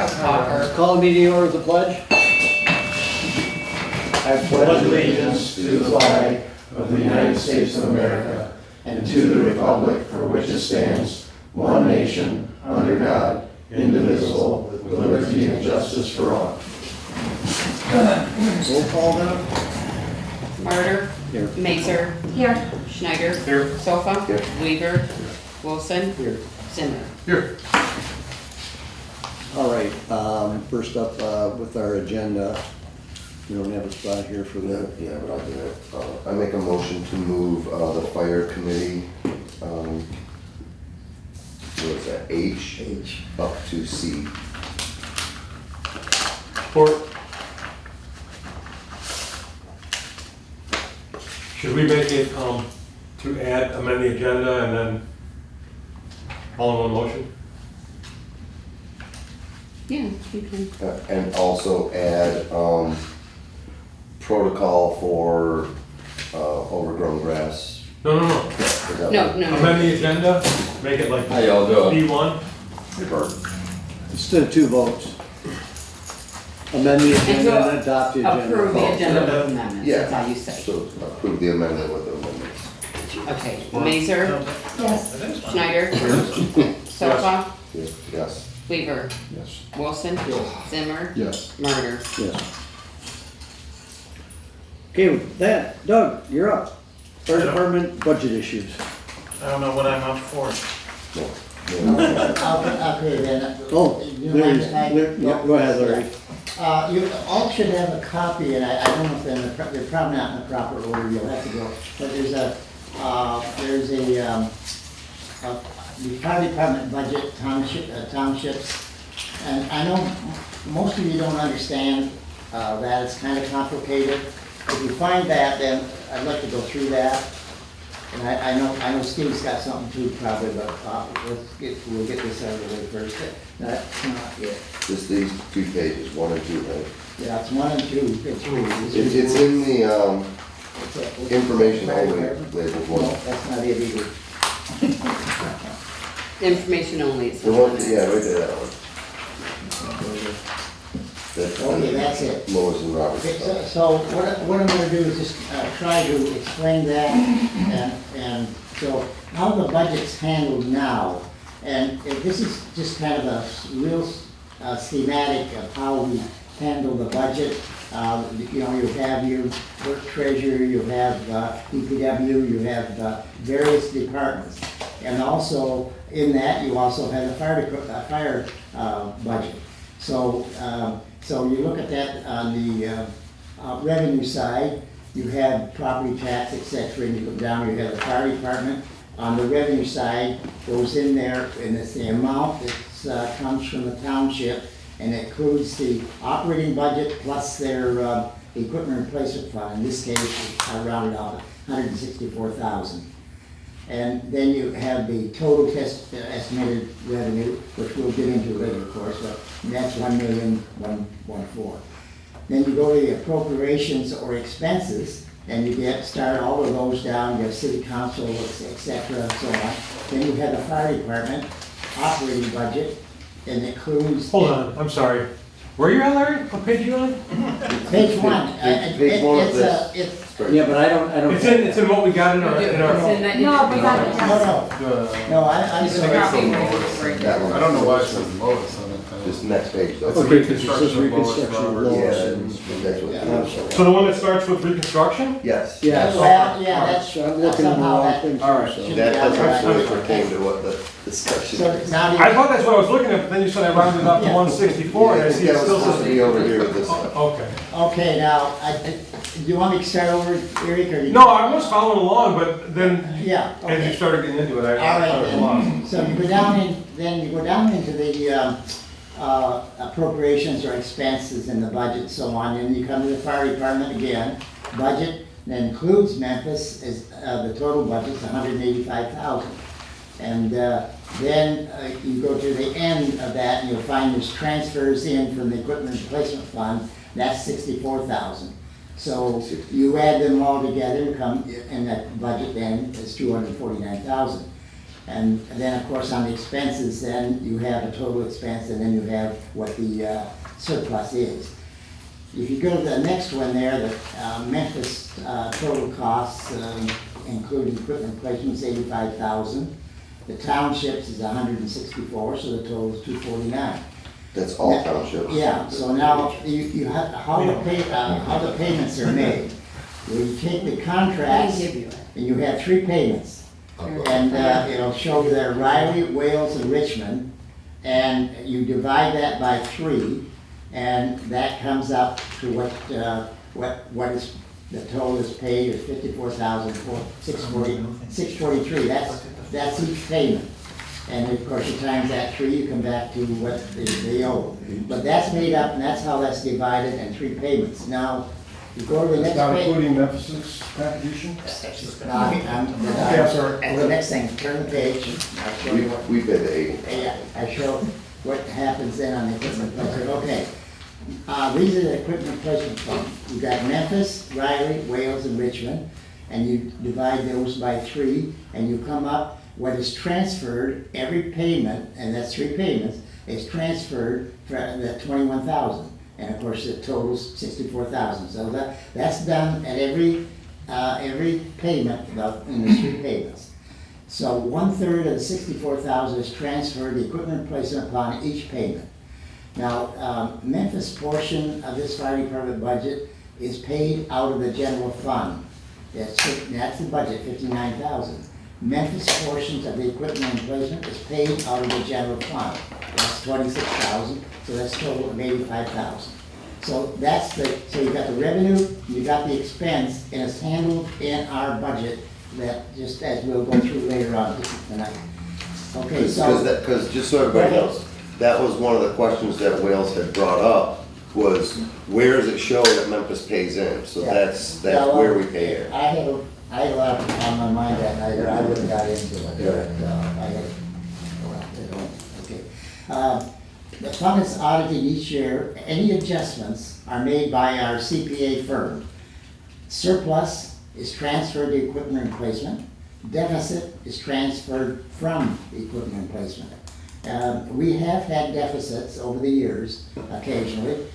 Talker. Call the meeting order with the pledge. I pledge allegiance to the flag of the United States of America and to the republic for which it stands, one nation, under God, indivisible, with liberty and justice for all. Roll call now. Martyr. Here. Mazer. Here. Schneider. Here. Sofa. Here. Weaver. Wilson. Here. Zimmer. Here. All right, first up with our agenda, we don't have a spot here for that. Yeah, but I'll do it. I make a motion to move the fire committee, what is that, H up to C. Support. Should we make it to amend the agenda and then all in one motion? Yeah, you can. And also add protocol for overgrown grass. No. Is that No, what- no. Amend the agenda, make it like How y'all doing? B1. Instead of two votes. Amend the agenda and adopt the agenda. Approve the agenda with amendments, Yeah. that's how you say. So approve the amendment with the amendments. Okay, Mazer. Yes. Schneider. Sofa. Yes. Weaver. Yes. Wilson. Zimmer. Yes. Martyr. Yes. Okay, with that, Doug, you're up. Fire department budget issues. I don't know what I'm up for. No. Okay, then. Oh, You there mind is, if I- yeah, go ahead, Larry. You all should have a copy, and I don't know if they're probably not in the proper order, you'll have to go. But there's a the fire department budget townships. And I know most of you don't understand that, it's kind of complicated. If you find that, then I'd like to go through that. And I know Steve's got something too probably, but we'll get this out of the way first. That's not it. Just these 2 pages, 1 and 2, right? Yeah, it's 1 and 2, it's 3. It's in the information only labeled No, 1. that's not it either. Information only. It's The one, yeah, right there, that one. Okay, that's it. Lois and Robert's Okay, stuff. so what I'm gonna do is just try to explain that, and so how the budget's handled now. And this is just kind of a real schematic of how we handle the budget. You know, you have your work treasurer, you have DPW, you have various departments. And also, in that, you also have a fire budget. So you look at that on the revenue side, you have property tax, et cetera, and you go down, you have the fire department. On the revenue side, goes in there, and it's the amount that comes from the township, and it includes the operating budget plus their equipment replacement fund. In this case, I rounded off at $164,000. And then you have the total estimated revenue, which we'll get into later, of course, but that's $1,114,000. Then you go to the appropriations or expenses, and you start all of those down, you have city council, et cetera, and so on. Then you have the fire department operating budget, and it includes. Hold on, I'm sorry. Where you at, Larry? What page are you on? Page 1. Page 1 of this. It's. Yeah, but I don't. It's in what we got in our. It's in that No, but information. that- No, I'm sorry. That one. I don't know why it says Lois on it. Just next page, though. Okay, because it says reconstruction of Yeah, Lois and. that's what. Yeah. So the one that starts with reconstruction? Yes. Yeah. Well, yeah, that's So I'm looking at the somehow wrong that. thing too, All right. so. That doesn't Yeah, really right. pertain to what the discussion So is. now I thought that's what I was looking at, but then you said I rounded up to Yeah. 164, and I see it That was still supposed to says. be over here with this stuff. Okay. Okay, now, do you want me to start over, Eric, or? No, I was following along, but then Yeah, as you okay. started getting into it, I All right, was lost. then. So you go down into the appropriations or expenses in the budget and so on, and you come to the fire department again. Budget that includes Memphis is, the total budget's $185,000. And then you go to the end of that, and you'll find there's transfers in from the equipment replacement fund, that's $64,000. So you add them all together, and that budget then is $249,000. And then, of course, on the expenses, then you have a total expense, and then you have what the surplus is. If you go to the next one there, the Memphis total costs, including equipment replacement, is $85,000. The townships is 164, so the total is 249. That's all townships. Yeah, so now you have, how the payments are made. You take the contracts and you have 3 payments. And it'll show there Riley, Wales, and Richmond. And you divide that by 3, and that comes up to what is, the total is paid is $54,643. That's each payment. And of course, you times that 3, you come back to what they owe. But that's made up, and that's how that's divided in 3 payments. Now, you go to the next Not page. including Memphis's contribution? I'm sorry. And the next thing, turn the page. I'll show you what. We've been to 80. Yeah, I show what happens then on the equipment replacement. Okay. These are the equipment replacement funds. You got Memphis, Riley, Wales, and Richmond, and you divide those by 3, and you come up, what is transferred, every payment, and that's 3 payments, is transferred for the 21,000. And of course, it totals 64,000. So that's done at every payment in the 3 payments. So 1/3 of the 64,000 is transferred, the equipment replacement upon each payment. Now, Memphis portion of this fire department budget is paid out of the general fund. That's the budget, 59,000. Memphis portions of the equipment replacement is paid out of the general fund. That's 26,000, so that's total of 85,000. So so you got the revenue, you got the expense, and it's handled in our budget that, just as we'll go through later on tonight. Okay, so. Because just so everybody knows, that was one of the questions that Wales had brought up, was where does it show that Memphis pays in? So Yeah. that's where we pay it. I had a lot on my mind that night, or I would have got into it. But, I had, okay. The fund is audited each year. Any adjustments are made by our CPA firm. Surplus is transferred to equipment replacement. Deficit is transferred from equipment replacement. We have had deficits over the years, occasionally,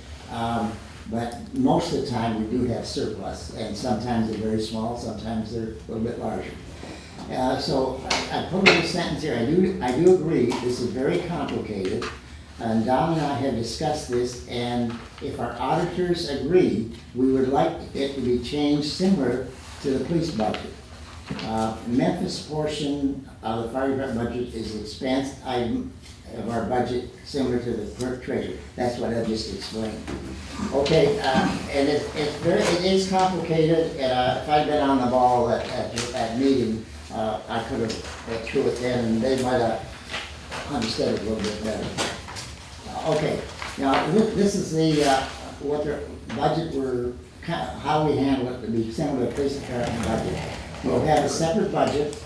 but most of the time we do have surplus, and sometimes they're very small, sometimes they're a little bit larger. So I put a little sentence here. I do agree this is very complicated, and Don and I have discussed this, and if our auditors agree, we would like it to be changed similar to the police budget. Memphis portion of the fire department budget is an expense item of our budget similar to the clerk treasurer. That's what I just explained. Okay, and it is complicated, and if I'd been on the ball at that meeting, I could have went through it then, and they might have understood it a little bit better. Okay, now this is the what the budget how we handle it to be similar to the police department budget. We'll have a separate budget,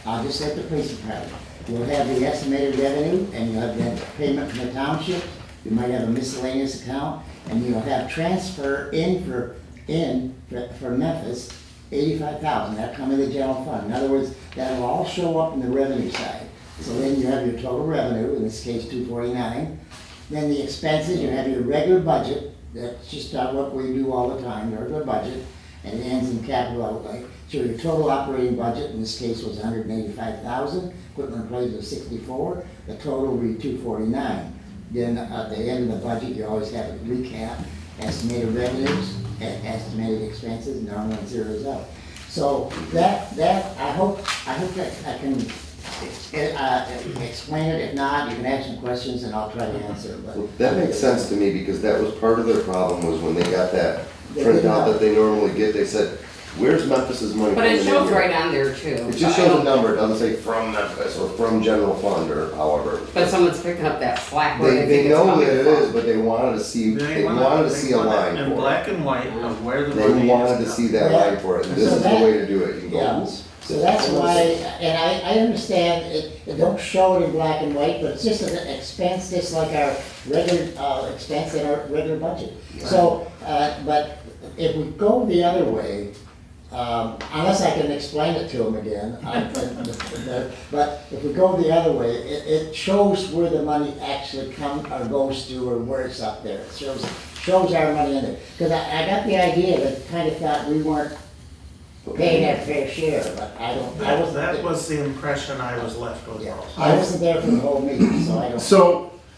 just like the police department. You'll have the estimated revenue, and you'll have the payment from the township. You might have a miscellaneous account, and you'll have transfer for Memphis, 85,000. That'll come in the general fund. In other words, that'll all show up in the revenue side. So then you have your total revenue, in this case 249. Then the expenses, you have your regular budget. That's just what we do all the time, your regular budget, and it ends in capital outlay. So your total operating budget in this case was 185,000. Equipment replacement was 64. The total will be 249. Then at the end of the budget, you always have a recap, estimated revenues, and estimated expenses, and normally it zeroes out. So that I hope that I can explain it. If not, you can ask some questions, and I'll try to answer. But That makes sense to me, because that was part of their problem, was when they got that printout that they normally get, they said, where's Memphis's money But coming it in shows here? right on there too. It just shows a number, it doesn't say from Memphis or from general fund or however. But someone's picking up that slack where They think it's know coming that it from. is, but they wanted to see, they wanted to see a line In for it. black and white of where the money is. They wanted to see that line for it, and this So is the that- way to do it. You can go. Yeah, so that's why, and I understand it don't show it in black and white, but it's just an expense, just like our regular expense in our regular budget. So, but if we go the other way, unless I can explain it to them again. But if we go the other way, it shows where the money actually comes or goes to or where it's up there. It shows our money in there. Because I got the idea that kind of thought we weren't paying our fair share, but I wasn't. That was the impression I was left with Yeah, also. I wasn't there for the whole meeting, so I don't.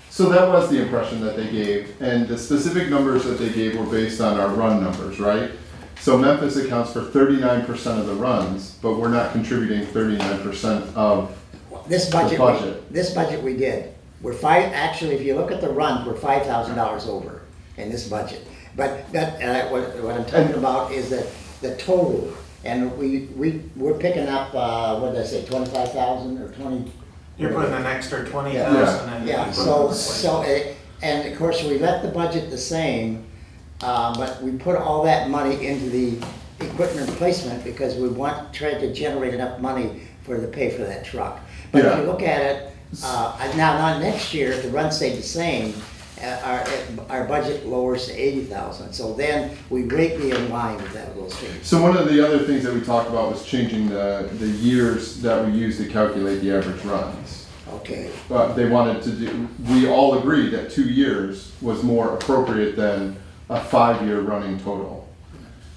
So that was the impression that they gave, and the specific numbers that they gave were based on our run numbers, right? So Memphis accounts for 39% of the runs, but we're not contributing 39% of This budget, the budget. this budget we did, actually, if you look at the runs, we're $5,000 over in this budget. But that, what I'm talking about is the total, and we're picking up, what did I say, 25,000 or 20? You're putting an extra 20,000 in. Yeah, and of course, we left the budget the same, but we put all that money into the equipment replacement because we tried to generate enough money to pay for that truck. But if you look at it, now next year, if the run stayed the same, our budget lowers to 80,000. So then we greatly in line with those things. So one of the other things that we talked about was changing the years that we use to calculate the average runs. Okay. But they wanted to do, we all agreed that 2 years was more appropriate than a 5-year running total.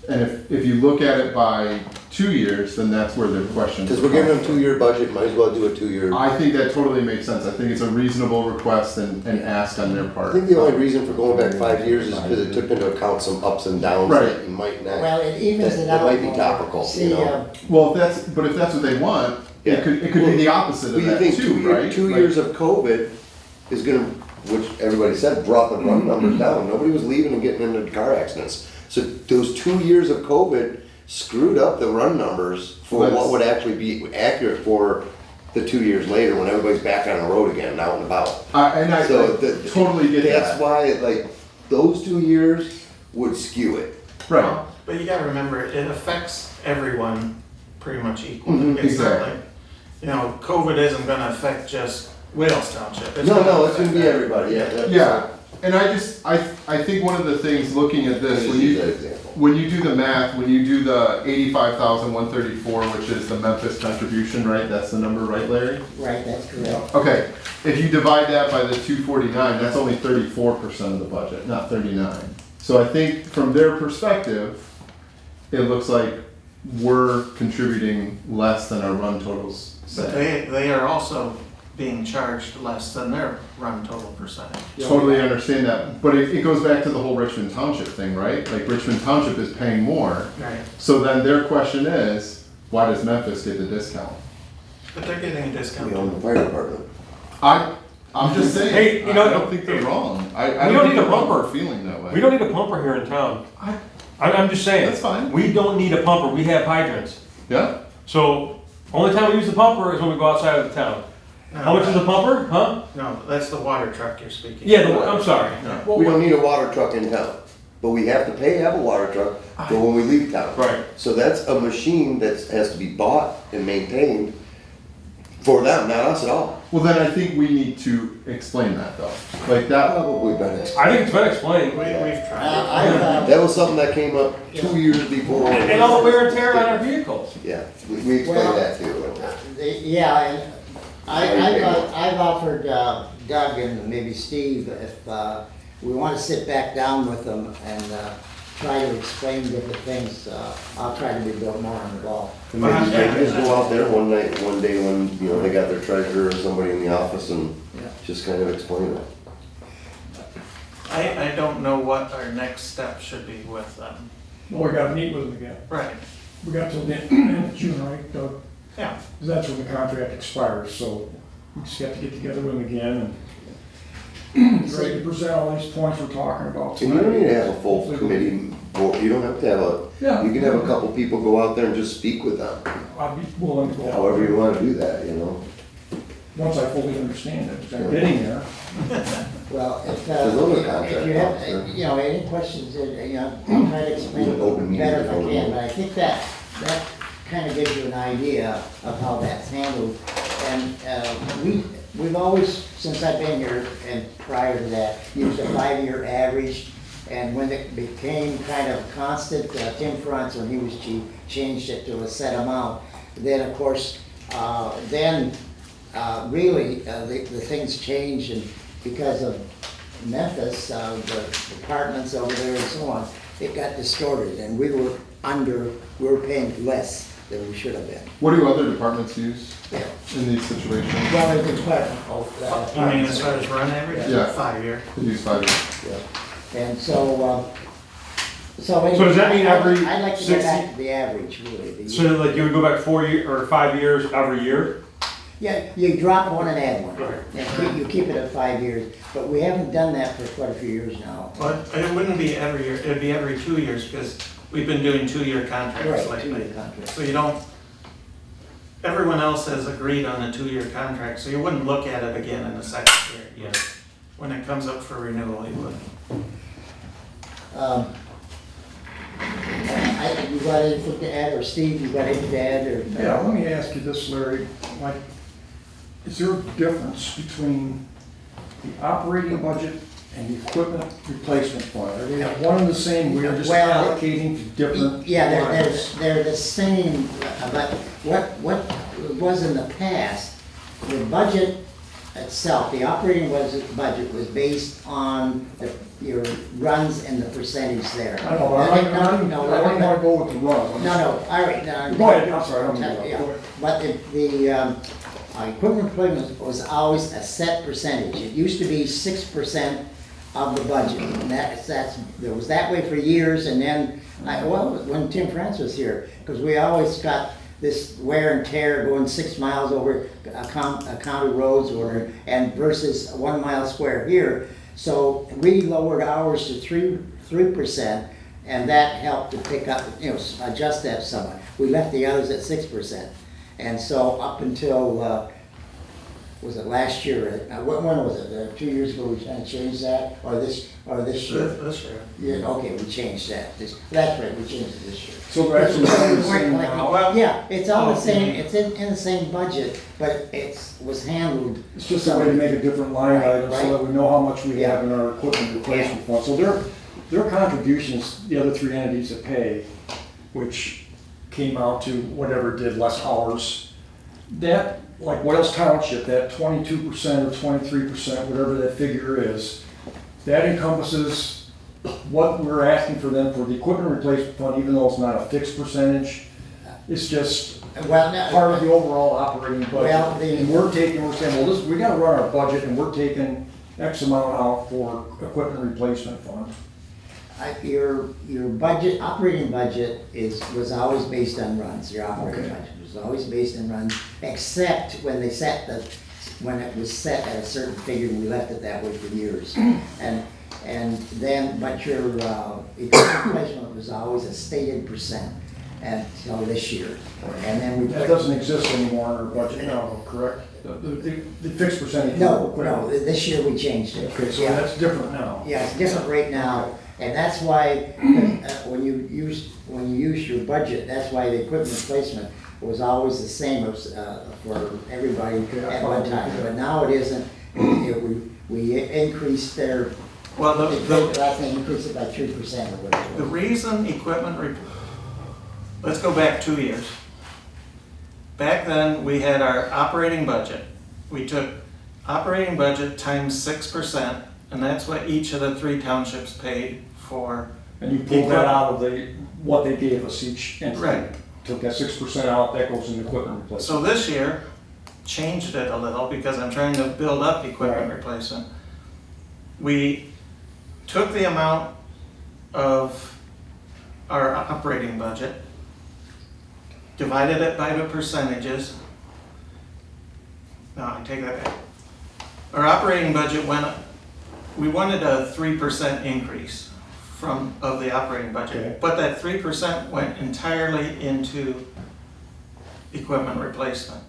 And if you look at it by 2 years, then that's where the question. Because we're giving them 2-year budget, might as well do a 2-year. I think that totally makes sense. I think it's a reasonable request and ask on their I part. think the only reason for going back 5 years is because it took into account some ups and downs Right. that you might not. Well, it evens it That out. might be more. topical, See, you know. Well, if that's what they want, Yeah. it could be the opposite But of you that think too, right? two Like- years of COVID is gonna, which everybody said, brought the run numbers down. Nobody was leaving and getting into car accidents. So those 2 years of COVID screwed up the run numbers for Let's- what would actually be accurate for the 2 years later when everybody's back on the road again and out and about. I So totally get That's that. why, like, those 2 years would skew it. Right. Well, but you gotta remember, it affects everyone pretty much equally. Mhm, It's not exactly. like, you know, COVID isn't gonna affect just Wales Township. No, it's gonna affect be everybody, yeah. Yeah, and I think one of the things looking at this, Just when use that you, example. when you do the math, when you do the 85,134, which is the Memphis contribution, right? That's the number, right, Larry? Right, that's correct. Okay, if you divide that by the 249, that's only 34% of the budget, not 39. So I think from their perspective, it looks like we're contributing less than our run totals But say. they are also being charged less than their run total percentage. Totally understand that, but it goes back to the whole Richmond Township thing, right? Like Richmond Township is paying more, Right. so then their question is, why does Memphis get the discount? But they're getting a discount We own too. the fire department. I'm just saying, Hey, you know- I don't think they're wrong. I We don't don't think need a they're wrong bumper. for feeling that way. We don't need a pumper here in town. I- I'm just saying. That's fine. We don't need a pumper, we have hydrants. Yeah, So, only time we use the pumper is when we go outside of the town. How much is a pumper, huh? No, that's the water truck you're speaking. Yeah, I'm sorry. We don't need a water truck in town, but we have to have a water truck for when we leave town. Right. So that's a machine that has to be bought and maintained for them, not us at all. well then I think we need to explain that though, like that, Probably better. I think it's been explained. We've tried. I've, That was something that came up 2 years before. And all the wear and tear on our vehicles. Yeah, we explained Well, that too. yeah, and I've offered Doug and maybe Steve if we want to sit back down with them and try to explain different things. I'll try to be a little more on the ball. And maybe just go out there one night, one day when, you know, they got their treasurer or somebody in the office and Yeah. just kind of explain it. I don't know what our next step should be with them. Well, we gotta meet with them again. Right, We got till the end of June, right, Doug? yeah. 'Cause that's when the contract expires, so we just have to get together with them again and get ready to present all these points we're talking about And you don't need tonight. to have a full committee, board. You don't have to have Yeah. you can have a couple people go out there and just speak with them, I'd be willing to go out. however you wanna do that, you know? Once I fully understand it, 'cause I'm getting there. Well, if There's other if contract you have, officer. you know, any questions, you know, I'll try to explain An open it meeting better if I before can, we- but I think that kind of gives you an idea of how that's handled. And we've always, since I've been here and prior to that, used a 5-year average, And when it became kind of constant, Tim Frantz, when he was chief, changed it to a set amount. Then, of course, really, the things changed, and because of Memphis, the departments over there and so on, it got distorted, and we were paying less than we should have been. What do other departments use Yeah. in these situations? Well, the department, I mean, as far as run average, Yeah. 5 year. They use 5 years. and so anyway, So does that mean every I'd like to go 60 back to the average, really. the So like you would go back 4 years or 5 years every year? Yeah, you drop one and add one. Right. And you keep it at 5 years, but we haven't done that for quite a few years now. But it wouldn't be every year, it'd be every 2 years, because we've been doing 2-year contracts Right, lately. 2-year contract. So you don't, everyone else has agreed on a 2-year contract, so you wouldn't look at it again in the second year. Right. When it comes up for renewal, you would. You got anything to add, or Steve, you got anything to add, or? Yeah, let me ask you this, Larry, like, is there a difference between the operating budget and the equipment replacement fund? Are they one and the same, we're just Well, allocating to different Yeah, lines? they're the same, but what was in the past, the budget itself, the operating budget was based on your runs and the percentage there. I know, but I don't want to go with the run. No, all right. Go ahead, I'm sorry, I don't mean to Yeah, go ahead. but the equipment replacement was always a set percentage. It used to be 6% of the budget, and it was that way for years, and then, when Tim Frantz was here, because we always got this wear and tear going 6 miles over county roads and versus 1 mile square here. So we lowered ours to 3%, and that helped to pick up, adjust that somewhat. We left the others at 6%. And so up until, was it last year? When was it? 2 years ago we kind of changed that, or this year? This year. Yeah, okay, we changed that. That's right, we changed it this year. So they're actually one and the same now? Well- Yeah, it's all the same, it's in the same budget, but was handled. It's just a way to make a different line item Right. so that we know how much we have in our equipment replacement fund. So their contributions, the other three entities that pay, which came out to whatever it did, less hours, that, like Wales Township, that 22% or 23%, whatever that figure is, that encompasses what we're asking for them for the equipment replacement fund, even though it's not a fixed percentage. It's just Well, no, part of the overall operating budget. Well, And we're saying, well, we gotta run our budget, and we're taking X amount out for equipment replacement fund. your budget, operating budget was always based on runs. Your operating Okay. budget was always based on runs, except when it was set at a certain figure, and we left it that way for years. And then, but your equipment replacement was always a stated percent until this year. And then we That doesn't exist anymore in our budget now, correct? The fixed percentage. for No, equipment. this year we changed it. Okay, so Yeah. that's different now. Yeah, it's different right now, and that's why, when you use your budget, that's why the equipment replacement was always the same as, for everybody at one time, but now it isn't. We increased their, Well, I think increased it by 3% or whatever. the reason let's go back 2 years. Back then, we had our operating budget. We took operating budget times 6%, and that's what each of the 3 townships paid for. And you pull that out of what they gave us each entity. Right. Took that 6% out, that goes in equipment replacement. So this year, changed it a little because I'm trying to build up equipment Right. replacement. We took the amount of our operating budget, divided it by the percentages. No, I take that back. Our operating budget we wanted a 3% increase of the operating budget. Okay. But that 3% went entirely into equipment replacement.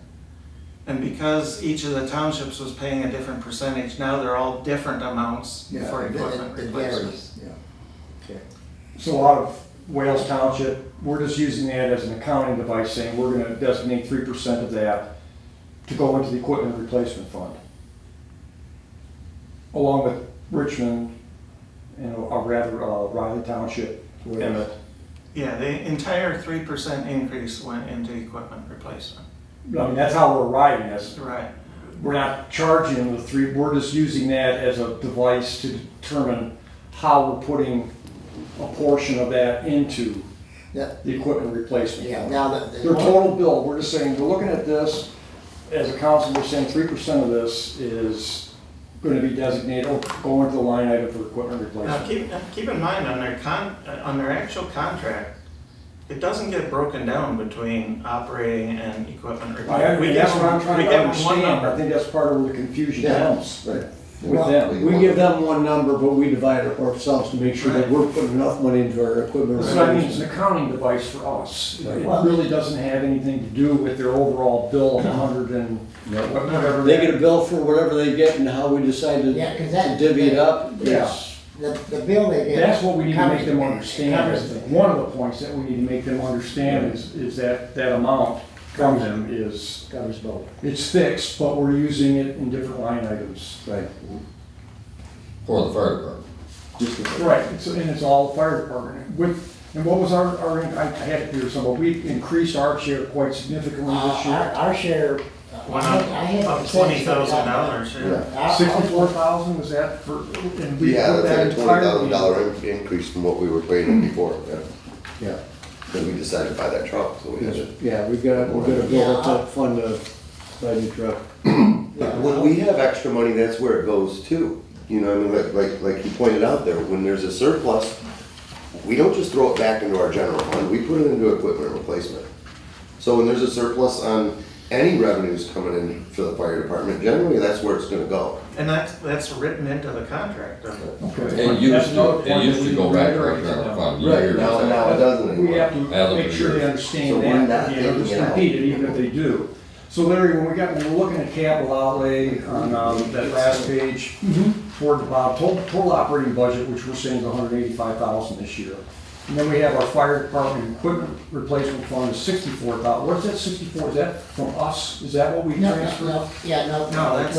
And because each of the townships was paying a different percentage, now they're all different amounts for equipment It replacement. varies, yeah. Okay. So out of Wales Township, we're just using that as an accounting device, saying we're gonna designate 3% of that to go into the equipment replacement fund. Along with Richmond and rather, Riley Township, Emmett. Yeah, the entire 3% increase went into equipment replacement. I mean, that's how we're riding this. Right. We're not charging the three, we're just using that as a device to determine how we're putting a portion of that into Yeah. the equipment replacement. Yeah, now Their total bill, we're just saying, we're looking at this, as a council, we're saying 3% of this is gonna be designated, or go into the line item for equipment Now, replacement. keep in mind, on their actual contract, it doesn't get broken down between operating and equipment replacement. That's what I'm trying we to give them one understand, number. I think that's part of where the confusion Yeah. comes Right. with them. We give them one number, but we divide it ourselves to make sure that we're putting enough money into our equipment. That's what I mean, it's an accounting device for us. It really doesn't have anything to do with their overall bill of 100 and whatever. They get a bill for whatever they get and how we decide to Yeah, 'cause that- divvy it up. Yeah. the bill they get. That's what we need to make covers- them understand. covers I think. One of the points that we need to make them understand is that that amount from them is, Covers both. it's fixed, but we're using it in different line items. Right. For the fire department. Right, and it's all the fire department. And what was our, I had it here somewhere, we increased our share quite significantly this year. Our share. Went I had the up percentage for that. $20,000, yeah. 64,000, was that for, and we Yeah, put that's that like a $20,000 entirely. increase from what we were paying before, yeah. Yeah. Then we decided to buy that truck, so we had to. Yeah, we're gonna build up that fund to buy a new truck. When we have extra money, that's where it goes to. You know, I mean, like you pointed out there, when there's a surplus, we don't just throw it back into our general fund, we put it into equipment replacement. So when there's a surplus on any revenues coming in for the fire department, generally that's where it's gonna go. And that's written into the contract, doesn't it? Okay. It used That's another to, point it that used we to go back to our reiterate to general them. fund Right, years now ago. it doesn't We anymore. have As to of make sure they years. understand So we're that, not you know, taking just it out. repeat it, even if they do. So Larry, when we're looking at capital outlay on, that last page, toward the bottom, total operating budget, which we're saying is 185,000 this year. And then we have our fire department equipment replacement fund is 64,000. What's that 64? Is that from us? Is that what we No, transferred? no, yeah, no. No, that's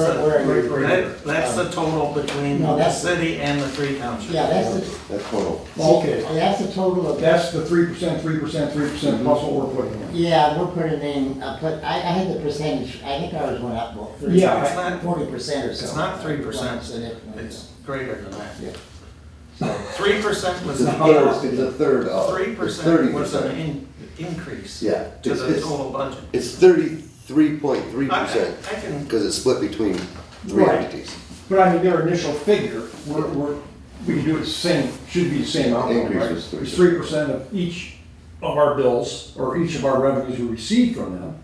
that's the total between No, the that's- city and the three townships. Yeah, that's the, That's total. Okay, that's the total of. that's the 3%, 3%, 3% plus what we're putting in. Yeah, we're putting in, I had the percentage, I think ours went up, well, Yeah, It's not, 40% or so. it's not 3%, Significantly. it's greater than that. Yeah. 3% was It's the a third, it's a third of. 3% was an increase Yeah. to the total budget. It's 33.3%, I can, because it's split between three Right. entities. But I mean, their initial figure, we can do it the same, should be the same outcome, Increase right? was 3%. It's 3% of each of our bills, or each of our revenues we receive from them,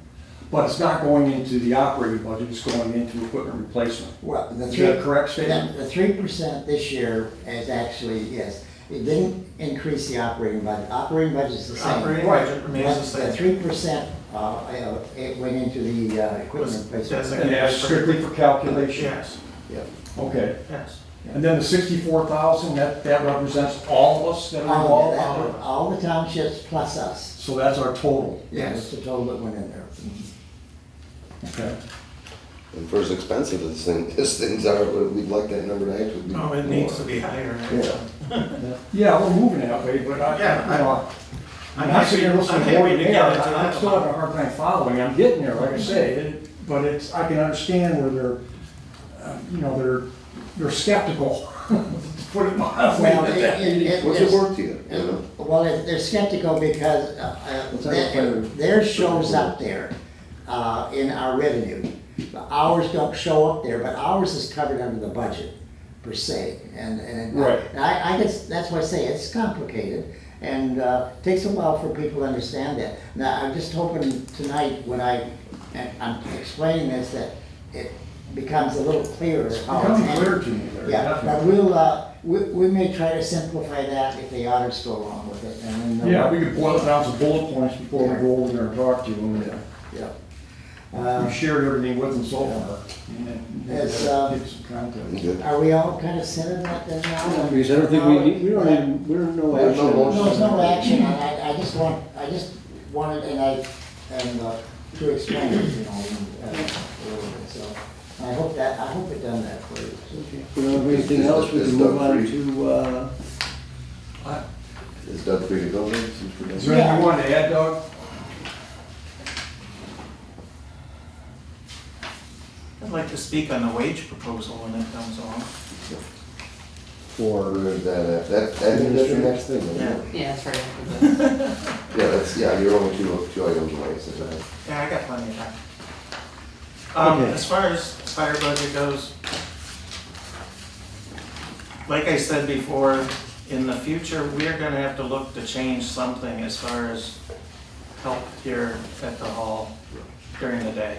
but it's not going into the operating budget, it's going into equipment replacement. Well, the Is three, that a correct statement? the 3% this year is actually, yes, it didn't increase the operating budget. Operating budget is the same. operating Right. budget remains the But the same. 3%, it went into the equipment replacement. And that's strictly for calculation? Yes, Okay, yes. and then the 64,000, that represents all of us that are involved? All the townships plus us. So that's our total? Yeah, that's the total that went in there. Okay. And for as expensive as things are, we'd like that number to actually be. Oh, it needs to be higher. Yeah, we're moving that way, but Yeah, I'm not sitting here listening to happy more to than get there, into I'm that still one. having a hard time following, I'm getting there, like I say, but it's, I can understand where they're, they're skeptical, to put it mildly. Well, What's it worth to you, you know? Well, they're skeptical because theirs shows up there in our revenue. Ours don't show up there, but ours is covered under the budget per se. And Right. I guess that's why I say it's complicated and takes a while for people to understand that. Now, I'm just hoping tonight when I'm explaining this that it becomes a little clearer how it's Becoming handled. clear to me there, Yeah, but definitely. we may try to simplify that if the audits go along with it, and then. Yeah, we could boil it down to bullet points before we go over there and talk to you. Yeah. We've shared everything with them so far. It's, Give some context. Good. Are we all kind of centered on that now? Because I don't think we need, we don't need, we're no There's no action. motion. No, there's no action, I just wanted, to explain it, a little bit, so. I hope it done that for you. If we don't have anything else, we can move on to, Is Doug free to go then? since we're done? Is there anything you want to add, Doug? I'd like to speak on the wage proposal when it comes along. for, Where's that at? That's your next thing, isn't it? Yeah, that's right. after Yeah, you're only two items away, so that. Yeah, I got plenty of time. Okay. As far as fire budget goes, like I said before, in the future, we're gonna have to look to change something as far as help here at the hall during the day.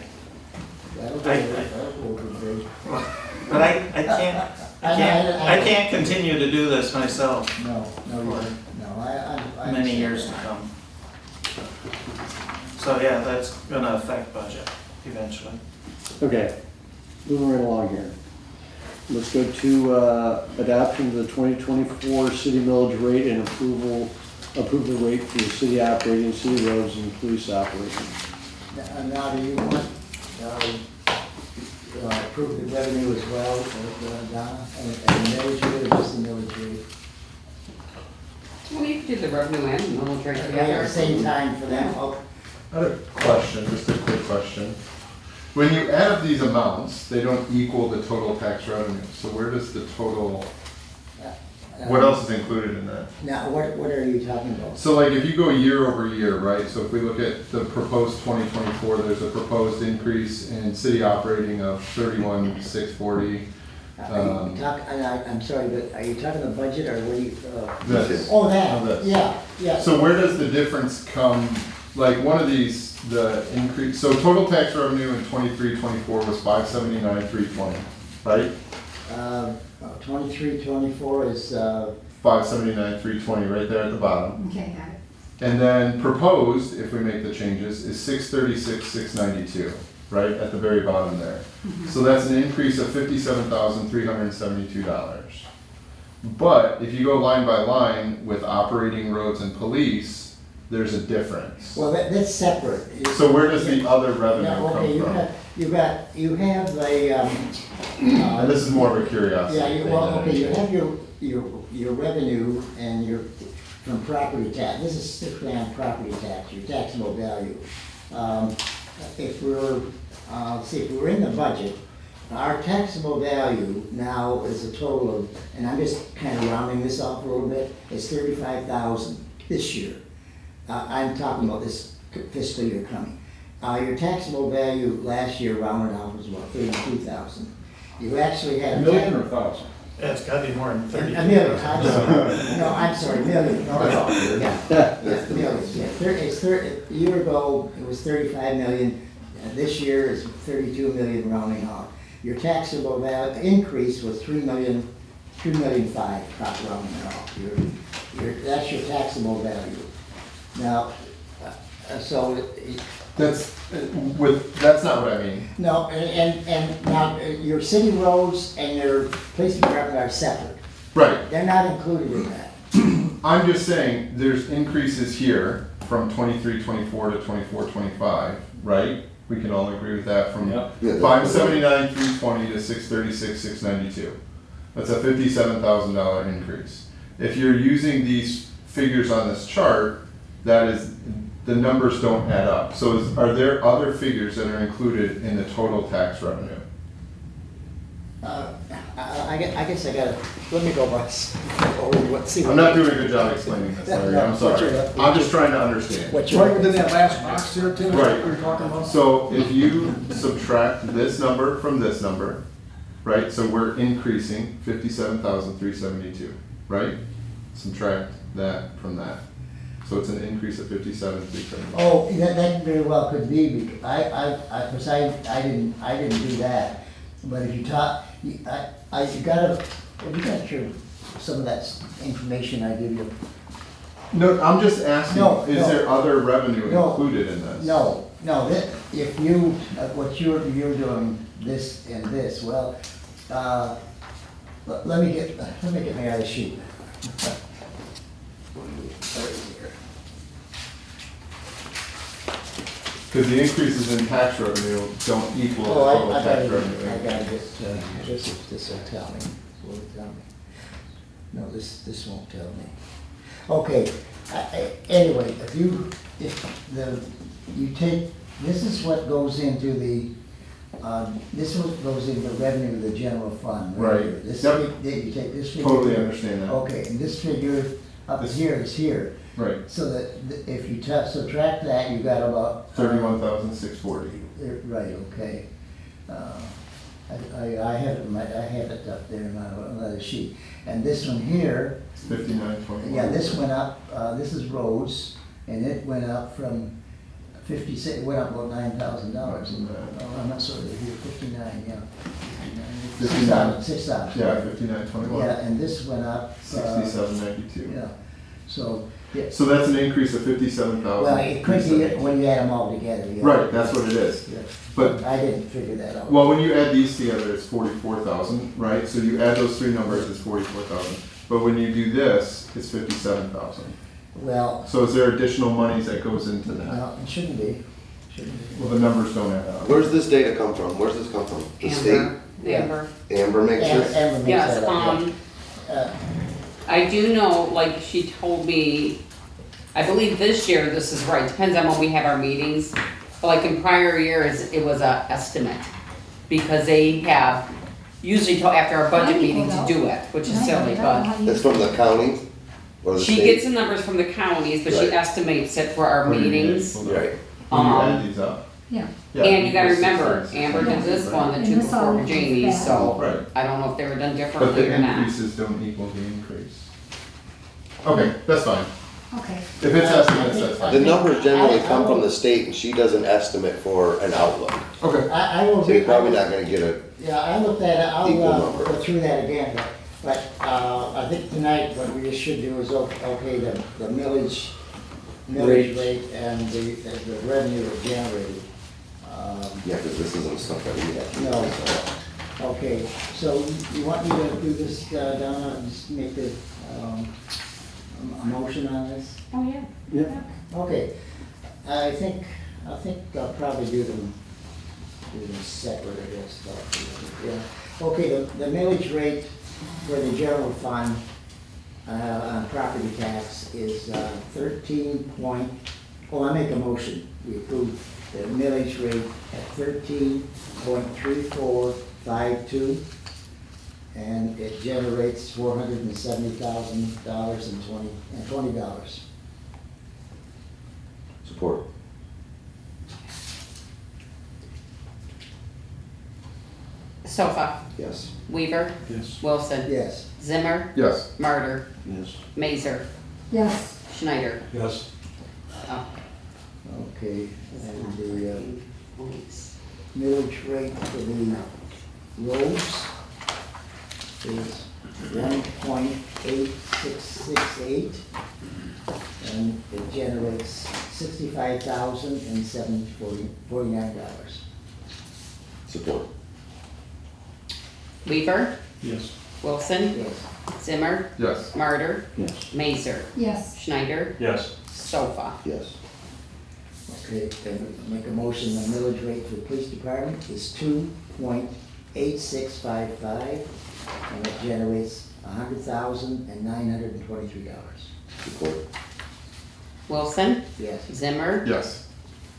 That'll I- go great. But I can't continue to do this myself No, you don't. No, I. many years to come. So yeah, that's gonna affect budget eventually. okay, moving right along here. Let's go to, adoption of the 2024 city millage rate and approve the rate for the city operating, city roads and police operations. Now, do you want, approve the revenue as well, Donna, and the millage rate, or just the millage rate? Well, you can do the revenue and the military At together. the same time for them, oh, I had a question, just a quick question. When you add up these amounts, they don't equal the total tax revenue, so where does the total, what else is included in that? Now, what are you talking about? So like if you go year over year, right, so if we look at the proposed 2024, there's a proposed increase in city operating of 31,640. Are you I'm sorry, but are you talking the budget, or what are you, This. oh, Oh, that, this. yeah. So where does the difference come, like one of these, the increase, so total tax revenue in 23-24 was 579,320, right? 23-24 is, 579,320 right there at the bottom. Okay, got it. And then proposed, if we make the changes, is 636,692, right, at the very bottom there. So that's an increase of $57,372. But if you go line by line with operating roads and police, there's a difference. well, that's separate. So where does the other revenue Yeah, okay, come from? you have the, And this is more of a curiosity. yeah, thing well, than okay, you anything. have your revenue and your, from property tax, this is strictly on property tax, your taxable value. If we're, see, if we're in the budget, our taxable value now is a total of, and I'm just kind of rounding this up a little bit, is 35,000 this year. I'm talking about this fiscal year coming. Your taxable value last year rounded out was what, 32,000. You actually had. A million or 1,000? Yeah, it's gotta be more than 30. A million, I'm sorry. No, I'm sorry, million. No, yeah, million, yeah. A year ago, it was 35 million. This year is 32 million rounding off. Your taxable value increase was 3,500,000, rounding it off. That's your taxable value. Now, so, That's not what I mean. no, and now, your city roads and your police department are separate. Right. They're not included in that. I'm just saying, there's increases here from 23-24 to 24-25, right? We can all agree with that from Yep. Yeah, 579,320 to 636,692. That's a $57,000 increase. If you're using these figures on this chart, that is, the numbers don't add up. So are there other figures that are included in the total tax revenue? I guess I gotta, let me go by, see what. I'm not doing a good job explaining this, Larry, I'm sorry. I'm just trying to understand. What It's you're. right within that last box there, Tim, is what Right. we were talking about? So if you subtract this number from this number, right, so we're increasing 57,372, right? Subtract that from that. So it's an increase of 57,372. Oh, that very well could be, because because I didn't do that. But if you talk, you gotta share some of that information I give you. No, I'm just asking, No, is no. there other revenue No. included in this? No, if you, what you're doing, this and this, well, let me get my other sheet. Right here. Because the increases in tax revenue don't equal the Oh, total I tax gotta, revenue. I gotta get, this will tell me, will it tell me? No, this won't tell me. Okay, anyway, if you take, this is what goes into the, this is what goes into the revenue of the general fund. Right. here. This, Yep. you take this figure. Totally understand that. Okay, and this figure up This- here is here, Right, so that if you subtract that, you got about. 31,640. Right, okay. I have it, I have it up there in my another sheet. And this one here, 5921. yeah, this went up, this is roads, and it went up from 56, it went up about $9,000. Oh, I'm not sorry, here, 59, yeah. 59. 6,000. Yeah, 5921. Yeah, and this went up. 6792. Yeah, so, yeah, So that's an increase of 57,000. well, it could be when you add them all together, yeah. Right, that's what it is. Yeah. But, I didn't figure that out. well, when you add these together, it's 44,000, right? So you add those three numbers, it's 44,000. But when you do this, it's 57,000. Well, So is there additional monies that goes into that? no, it shouldn't be, shouldn't be. Well, the numbers don't add up. Where's this data come from? Where's this come from? The state? Amber, Amber. Amber makes this? Amber makes Yes, that up, yeah. I do know, like she told me, I believe this year this is right, depends on when we have our meetings. But like in prior years, it was a estimate. Because they have usually till after our budget meeting to do it, which is silly, but. That's from the county or the She state? gets the numbers from the counties, but she Right. estimates it for our meetings. Right. When you add these up. Yeah. Yeah, And you gotta it's remember, 6,000. Amber did this one, the And two this before all for Jamie, includes so Right. I don't know if they were done But differently the or not. increases don't equal the increase. Okay, that's fine. Okay. If it's estimates, that's The fine. numbers generally come from the state and she does an estimate for an outlook. Okay. I will. So you're probably not gonna get a, Yeah, I looked at it, Equal I'll number. go through that again, but I think tonight what we should do is, okay, the millage Rate. rate and the revenue it generated. yeah, because this isn't stuff that we have. to No. do. Okay, so you want me to do this, Donna, and just make the, a motion on this? Oh, yeah. Yeah. Okay, I think I'll probably do them separate, I guess, yeah. Okay, the millage rate for the general fund, on property tax is 13 point, I make a motion, we approve the millage rate at 13.3452, and it generates $470,000 Support. Sofa, Yes. Weaver, Yes. Wilson, Yes. Zimmer, Yes. Martyr, Yes. Mazer, Yes. Schneider. Yes. Oh, Okay, and the police. millage rate for the roads is 1.8668, and it generates $65,749. Support. Weaver, Yes. Wilson, Yes. Zimmer, Yes. Martyr, Yes. Mazer, Yes. Schneider, Yes. Sofa. Yes. Okay, then make a motion, the millage rate for the police department is 2.8655, and it generates $100,923. Support. Wilson, Yes. Zimmer, Yes.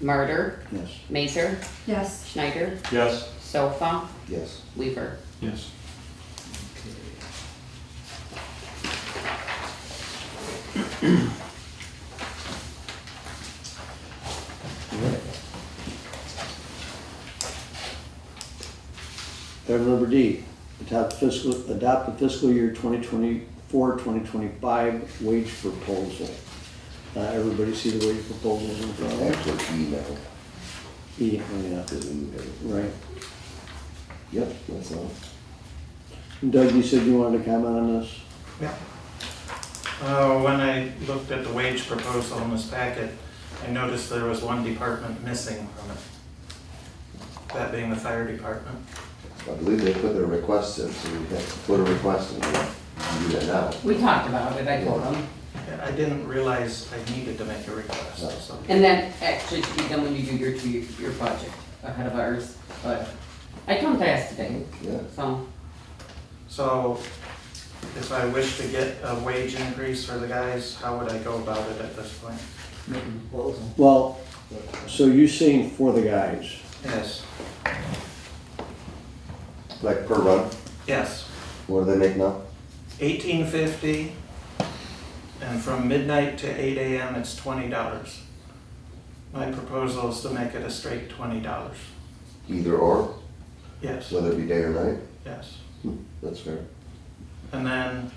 Martyr, Yes. Mazer, Yes. Schneider, Yes. Sofa, Yes. Weaver. Yes. Item number D, adopt the fiscal year 2024, 2025 wage proposal. Everybody see the wage proposals in front of them? Actually, email. Yeah, yeah, Because we moved it. right. Yep, that's all. Doug, you said you wanted to comment on this? Yeah. When I looked at the wage proposal in this packet, I noticed there was one department missing from it. That being the fire department. I believe they put their requests in, so we have to put a request in. We can do that now. We talked about it, I told them. I didn't realize I needed to make a request, so. And that actually should be done when you do your budget ahead of ours, but I come to ask today, Yeah. so. So if I wish to get a wage increase for the guys, how would I go about it at this point? Make a proposal. Well, so you're saying for the guys? Yes, Like per run, yes. what do they make now? $18.50, and from midnight to 8 AM, it's $20. My proposal is to make it a straight $20. Either or, Yes, whether it be day or night? yes. That's fair. And then,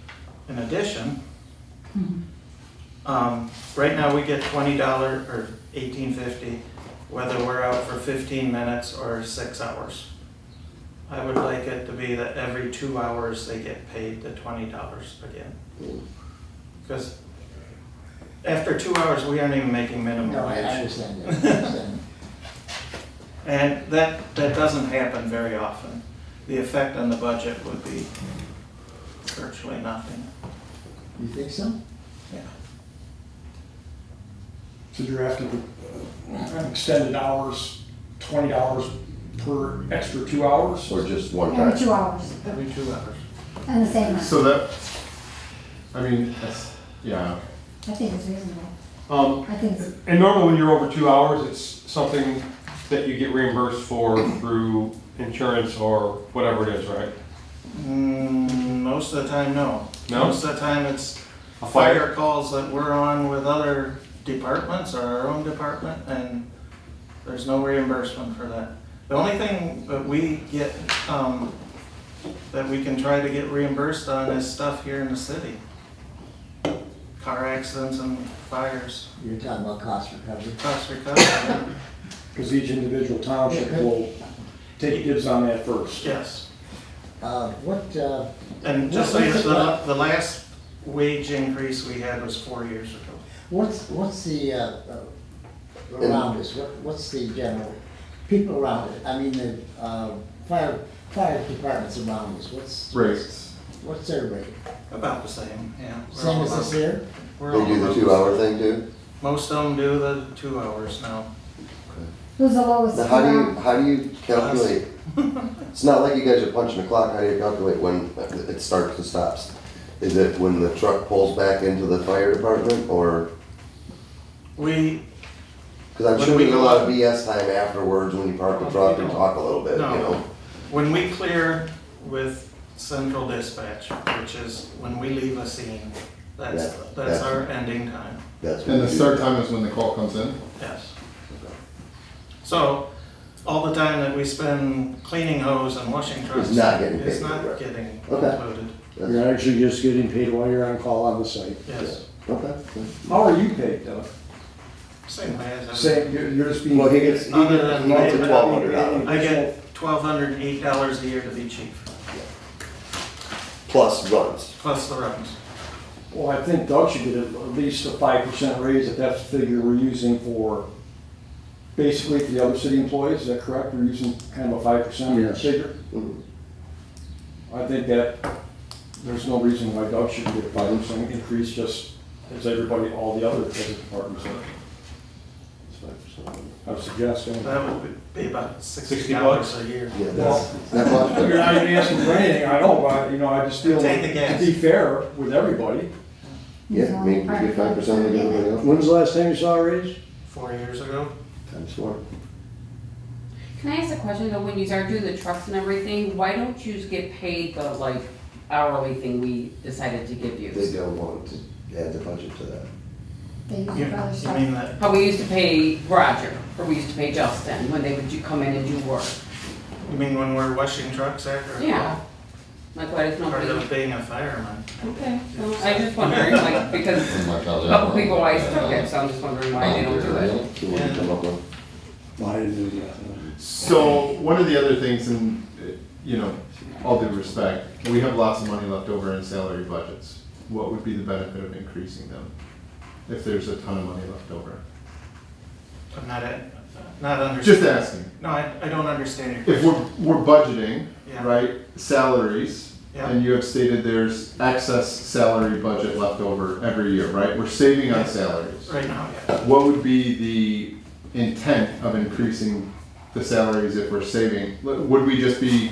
in addition, right now we get $20 or $18.50, whether we're out for 15 minutes or 6 hours. I would like it to be that every 2 hours they get paid the $20 again. Because after 2 hours, we aren't even making minimum No, I wage. understand that, I understand. And that doesn't happen very often. The effect on the budget would be virtually nothing. You think so? Yeah. So you're asking for extended hours, $20 per extra 2 hours? Or just one Every time? 2 hours, Every 2 hours. and the same amount. So that, I mean, that's, yeah. I think it's reasonable. I think it's, And normally when you're over 2 hours, it's something that you get reimbursed for through insurance or whatever it is, right? Most of the time, no. No? Most of the time, it's A fire? fire calls that we're on with other departments or our own department, and there's no reimbursement for that. The only thing that we get, that we can try to get reimbursed on is stuff here in the city. Car accidents and fires, You're talking about cost recovery. cost recovery. Because each individual township will take dibs on that first. Yes. What, And just so you know, the last wage increase we had was 4 years ago. what's the, around us, what's the general, people around it, I mean, the, fire departments around us, Rates. what's their rate? About the same, yeah. We're Same all as this about- here? we're They all do the about 2 hour thing too? Most of them do the 2 hours now. who's the lowest? Now, how do you calculate? It's not like you guys are punching a clock, how do you calculate when it starts and stops? Is it when the truck pulls back into the fire department, or, We, cause I'm When sure we there's a go lot up- of BS time afterwards when you park the truck and talk a little bit, you No. know? when we clear with central dispatch, which is when we leave a scene, that's That's- our ending time, That's what And the we do. start time is when the call comes in? yes. So, all the time that we spend cleaning hose and washing trucks. It's not getting paid Is for not it. getting Okay. included, You're actually just getting paid while you're on call on the site. yes. Okay. How are you paid, Doug? Same way as I. Same, you're just being. Well, he gets Other than- $1,200 I get $1,208 a year to be chief, plus runs. plus the runs. Well, I think Doug should get at least a 5% raise if that's the figure we're using for, basically for the other city employees, is that correct? We're using kind of a 5% Yes. figure? Mhm. I think that there's no reason why Doug shouldn't get a 5% increase just as everybody, all the other departments are. I would suggest, That would be about $60 $60 a year. Yeah, Well, that's not you're much. not even asking for anything, I know, but, I just feel Take like, the gas. to be fair with everybody. Yeah, I mean, you get 5% like everybody else. When's the last time you saw a raise? 4 years ago. Times 4. Can I ask a question though, when you start doing the trucks and everything, why don't you get paid the like hourly thing we decided to give They you? don't want to add the budget to that. They use You it for other you stuff. mean that, How we used to pay Roger, or we used to pay Justin, when they would come in and do work. you mean when we're washing trucks after? Yeah. Like why does Part nobody? of being a fireman. Okay, well, I just wondering, like, because a couple people always took it, so I'm just wondering why they don't do it. So what do you come up with? Well, I didn't do that. So, one of the other things, and, all due respect, we have lots of money left over in salary budgets. What would be the benefit of increasing them if there's a ton of money left over? I'm not understanding. Just asking. No, I don't understand your If question. we're budgeting, Yeah. right, salaries Yeah. and you have stated there's excess salary budget left over every year, right? We're saving on salaries. Right now, yeah. What would be the intent of increasing the salaries if we're saving? Would we just be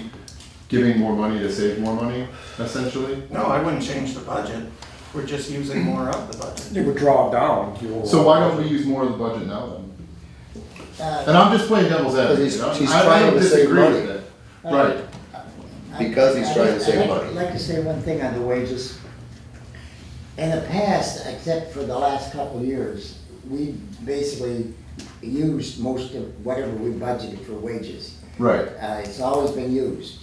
giving more money to save more money, essentially? No, I wouldn't change the budget. We're just using more of the budget. It would draw down. So why don't we use more of the budget now then? Uh, And I'm just playing devil's Because advocate. he's I trying don't to save disagree money. with it. Right. Because he's trying to save money. I'd like to say one thing on the wages. In the past, except for the last couple of years, we basically used most of whatever we budgeted for wages. Right. It's always been used.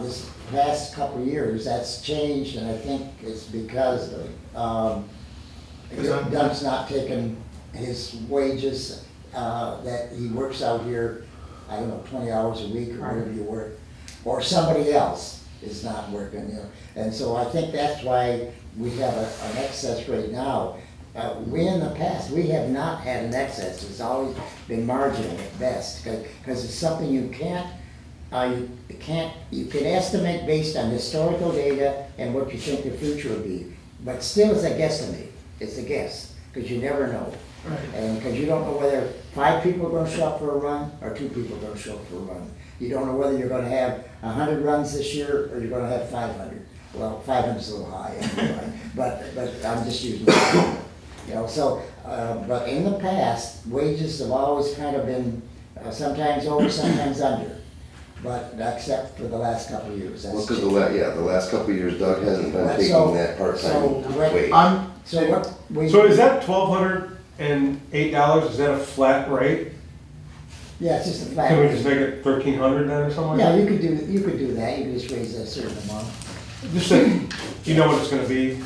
This past couple of years, that's changed, and I think it's because Doug's not taking his wages that he works out here, I don't know, 20 hours a week or whatever you work, or somebody else is not working, you know. And so I think that's why we have an excess right now. We in the past, we have not had an excess. It's always been marginal at best, because it's something you can't, you can estimate based on historical data and what you think the future will be. But still, it's a guesstimate. It's a guess, because you never know. Right. And because you don't know whether 5 people are gonna show up for a run, or 2 people are gonna show up for a run. You don't know whether you're gonna have 100 runs this year, or you're gonna have 500. Well, 500 is a little high, anyway, but I'm just using that. You know, so, but in the past, wages have always kind of been sometimes over, sometimes under. But except for the last couple of years. Well, That's because changed. the last couple of years Doug hasn't been So- taking that part-time so what- wage. So what we. So is that $1,208, is that a flat rate? Yeah, it's just a flat. Can we just make it 1,300 then or something like Yeah, that? you could do that, you could just raise a certain amount. Just say, you know what it's gonna be?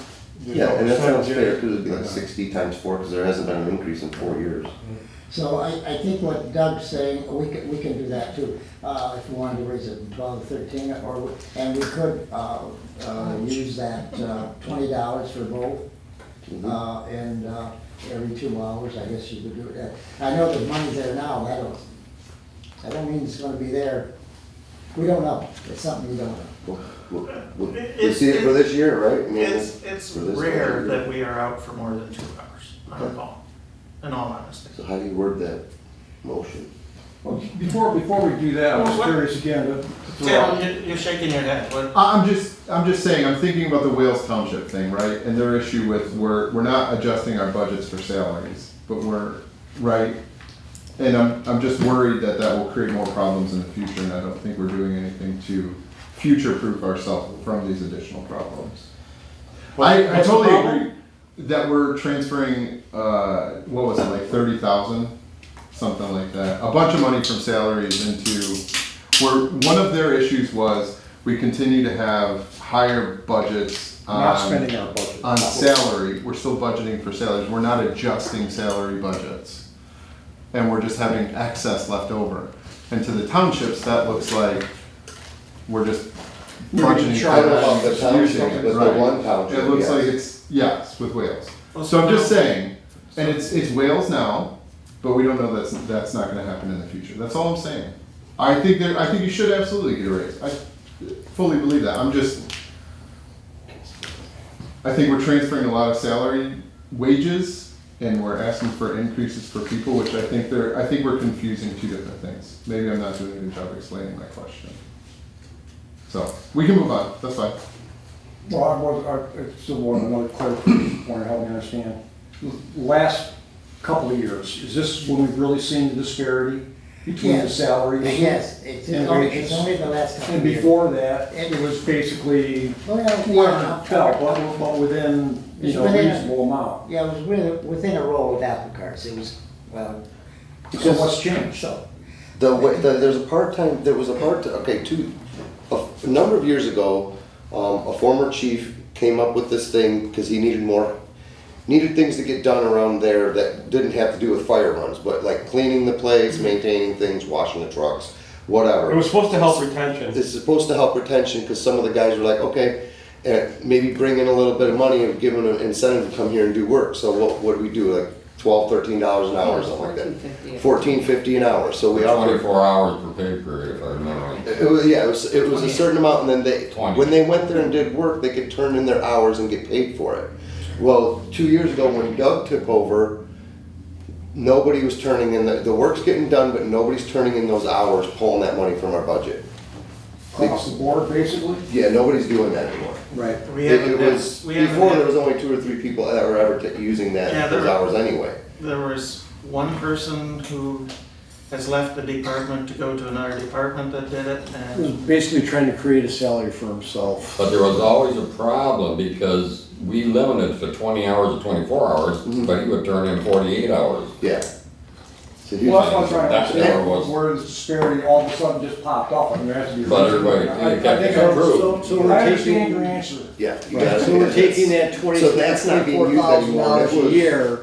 Yeah, and that sounds fair, Percentage. because it'd be like 60 times 4, because there hasn't been an increase in 4 years. So I think what Doug's saying, we can do that too, if we wanted to raise it from 12 to 13, and we could, use that, $20 for both. And, every 2 hours, I guess you could do it. I know the money's there now, I don't mean it's gonna be there. We don't know, it's something we don't know. We'll see it for this year, right? I mean, It's for this rare year. that we are out for more than 2 hours on a call, in all honesty. So how do you word that motion? Well, before we do that, I was What- curious again to throw Tim, out. you're shaking your head. What? I'm just saying, I'm thinking about the Wales Township thing, right? And their issue with, we're not adjusting our budgets for salaries, but we're, right? And I'm just worried that will create more problems in the future, and I don't think we're doing anything to future-proof ourselves from these additional problems. I What's the totally problem? agree that we're transferring, what was it, like 30,000? Something like that. A bunch of money from salaries into, where one of their issues was, we continue to have higher budgets Not spending our budget. on salary. We're still budgeting for salaries. We're not adjusting salary budgets. And we're just having excess left over. And to the townships, that looks like we're just budgeting. Sure. I don't know about the using township, it, but the right. one township, It looks yes. like it's, yes, with Wales. Well, So I'm just now- saying, and it's Wales now, but we don't know that's not gonna happen in the future. That's all I'm saying. I think you should absolutely get a raise. I fully believe that. I think we're transferring a lot of salary wages and we're asking for increases for people, which I think we're confusing 2 different things. Maybe I'm not doing a good job explaining my question. So, we can move on, that's fine. Well, I still want another clarification point to help me understand. Last couple of years, is this when we've really seen the disparity between the Yes. salaries? Yes, it's And only, wages. it's only the last couple And of years. before that, it was basically, Well, where it fell, but within, It's a within a- reasonable amount. Yeah, it was within a roll of apple carts, it was, well. So what's changed? So, There was a number of years ago, a former chief came up with this thing because he needed things to get done around there that didn't have to do with fire runs, but like cleaning the place, maintaining things, washing the trucks, whatever. It was supposed to help retention. It's supposed to help retention because some of the guys were like, okay, maybe bring in a little bit of money and give them an incentive to come here and do work. So what do? Like $12, $13 an hour or something like that. $14.50. $14.50 an hour, so we offered. 24 hours per pay period, if I remember right. It was, yeah, it was a certain amount, and then 20. when they went there and did work, they could turn in their hours and get paid for it. Well, 2 years ago, when Doug took over, nobody was turning in, the work's getting done, but nobody's turning in those hours, pulling that money from our budget. Across the board, basically? Yeah, nobody's doing that anymore. Right. We It haven't was, had- we haven't before had- there was only 2 or 3 people that were ever using Yeah, that, there those were- hours anyway. There was one person who has left the department to go to another department that did it, He was and basically trying to create a salary for himself. But there was always a problem because we limited to 20 hours or 24 hours, but he would turn in 48 hours. Yeah. So he Well, was, that's what I'm trying to That's understand, what it was. where this disparity all of a sudden just popped up, and there has to be. a But reason. everybody- I it kept think getting I- improved. So I we're understand taking, your answer. yeah. you right, gotta so do we're that. taking that So that's not being used anymore. $24,000 That a was- year.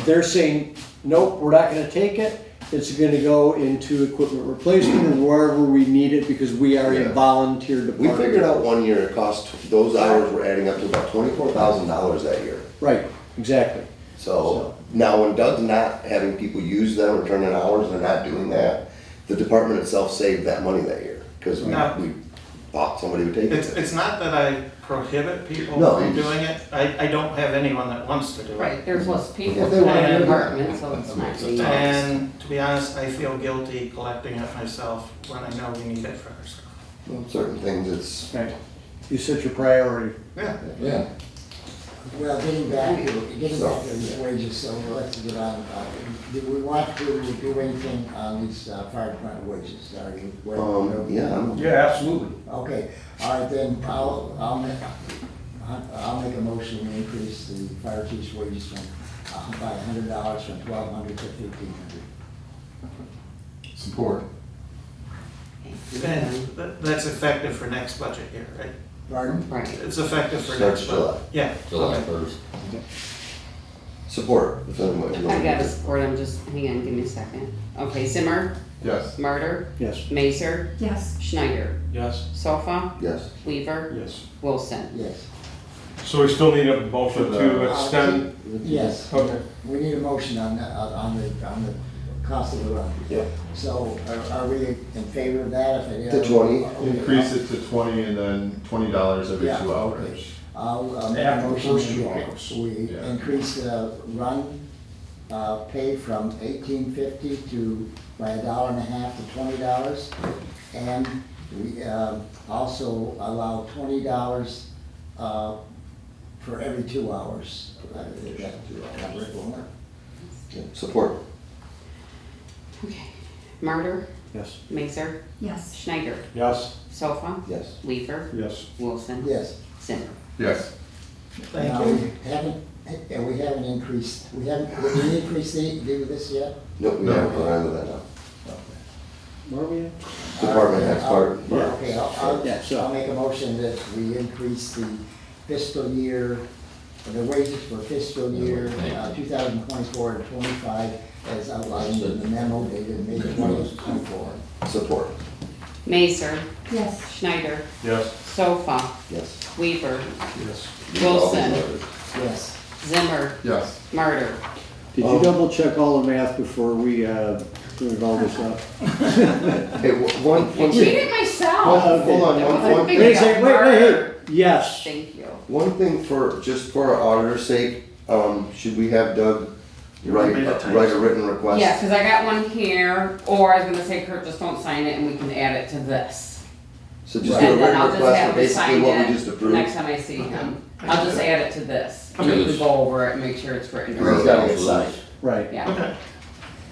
They're saying, nope, we're not gonna take it. It's gonna go into equipment replacement or wherever we need it because we are a Yeah. volunteer We department. figured out 1 year it cost, those hours were adding up to about $24,000 that year. Right, exactly. So now when Doug's not having people use them or turn in hours, they're not doing that, the department itself saved that money that year, because we No. thought somebody would take it's, it. it's not that I prohibit people No, from you just- doing it. I don't have anyone that wants to do it. Right, there's less people If they in wanna the do it. department, so it's not being. And to be honest, I feel guilty collecting it myself when I know we need it for ourselves. Well, certain things, it's, Right. You set your priority. Yeah. Yeah. Well, getting back to the wages, so let's get on, do we want to do anything on these fire department wages? Are you? yeah, Yeah, absolutely. Okay, all right, then I'll make a motion to increase the fire chief's wages from, by $100 from $1,200 to $1,500. Support. And that's effective for next budget year, right? Pardon? Right. It's effective for Starts next July. budget. Yeah. July Okay. 1st. support. If anyone- I gotta support him, just hang on, give me a second. Okay, Zimmer, Yes. Martyr, Yes. Mazer, Yes, Schneider, Yes. Sofa, Yes. Weaver, Yes. Wilson. Yes. So we still need a motion to extend, Yes, okay. we need a motion on the cost of the run. Yeah. So are we in favor of that? To 20. Increase it to 20 and then $20 every Yeah. 2 hours. I'll make a After the motion first 2 to, hours. we Yeah. increase the run pay from $18.50 to, by $1.50 to $20. And we also allow $20 for every 2 hours. Is that correct, Wilmer? Yeah. Support. Okay, Martyr, Yes. Mazer, yes, Schneider, Yes. Sofa, Yes. Weaver, Yes. Wilson, Yes. Zimmer. Yes. Thank Now, you. we haven't increased, did we increase do this yet? Nope, we No. haven't gone into that now. Where are we at? Department heads part. Okay, Yeah, so- I'll make a motion that we increase the fiscal year, the wages for fiscal year 2024 to 25 as outlined in the memo dated May 20th, 24. Support. Mazer, yes, Schneider, Yes. Sofa, Yes. Weaver, Yes. Wilson, Yes. Zimmer, Yes. Martyr. Did you double check all the math before we figured all this up? Hey, one I thing, cheated myself. hold on, That was one a big Wait a deal. second, wait, hey, yes. Thank you. one thing for, just for our auditor's sake, should we have Doug write a written request? Yes, because I got one here, or I was gonna say, Kurt, just don't sign it and we can add it to this. So just do a And then written I'll just request have for him basically sign what we just it approved. next time I see him. I'll just add it to this. And we can go over it and make sure it's written. He's gotta get signed. Right, Yeah, Okay.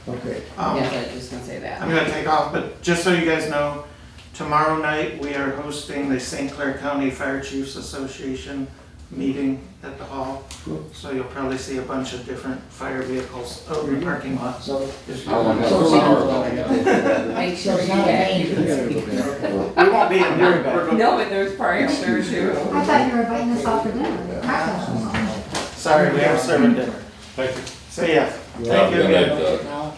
Okay. yes, I was just gonna say I'm that. gonna take off, but just so you guys know, tomorrow night, we are hosting the St. Clair County Fire Chiefs Association meeting at the hall. So you'll probably see a bunch of different fire vehicles out in the parking lot. So, If How long you- has So- the power been? Make So sure it's you not a get. pain. We won't be in there. We're going- No, but there's probably up there too. I thought you were inviting us out for dinner. Cocktails. Sorry, we are serving dinner. Thank you. So yeah, Have thank a you good night, again. Doug. now,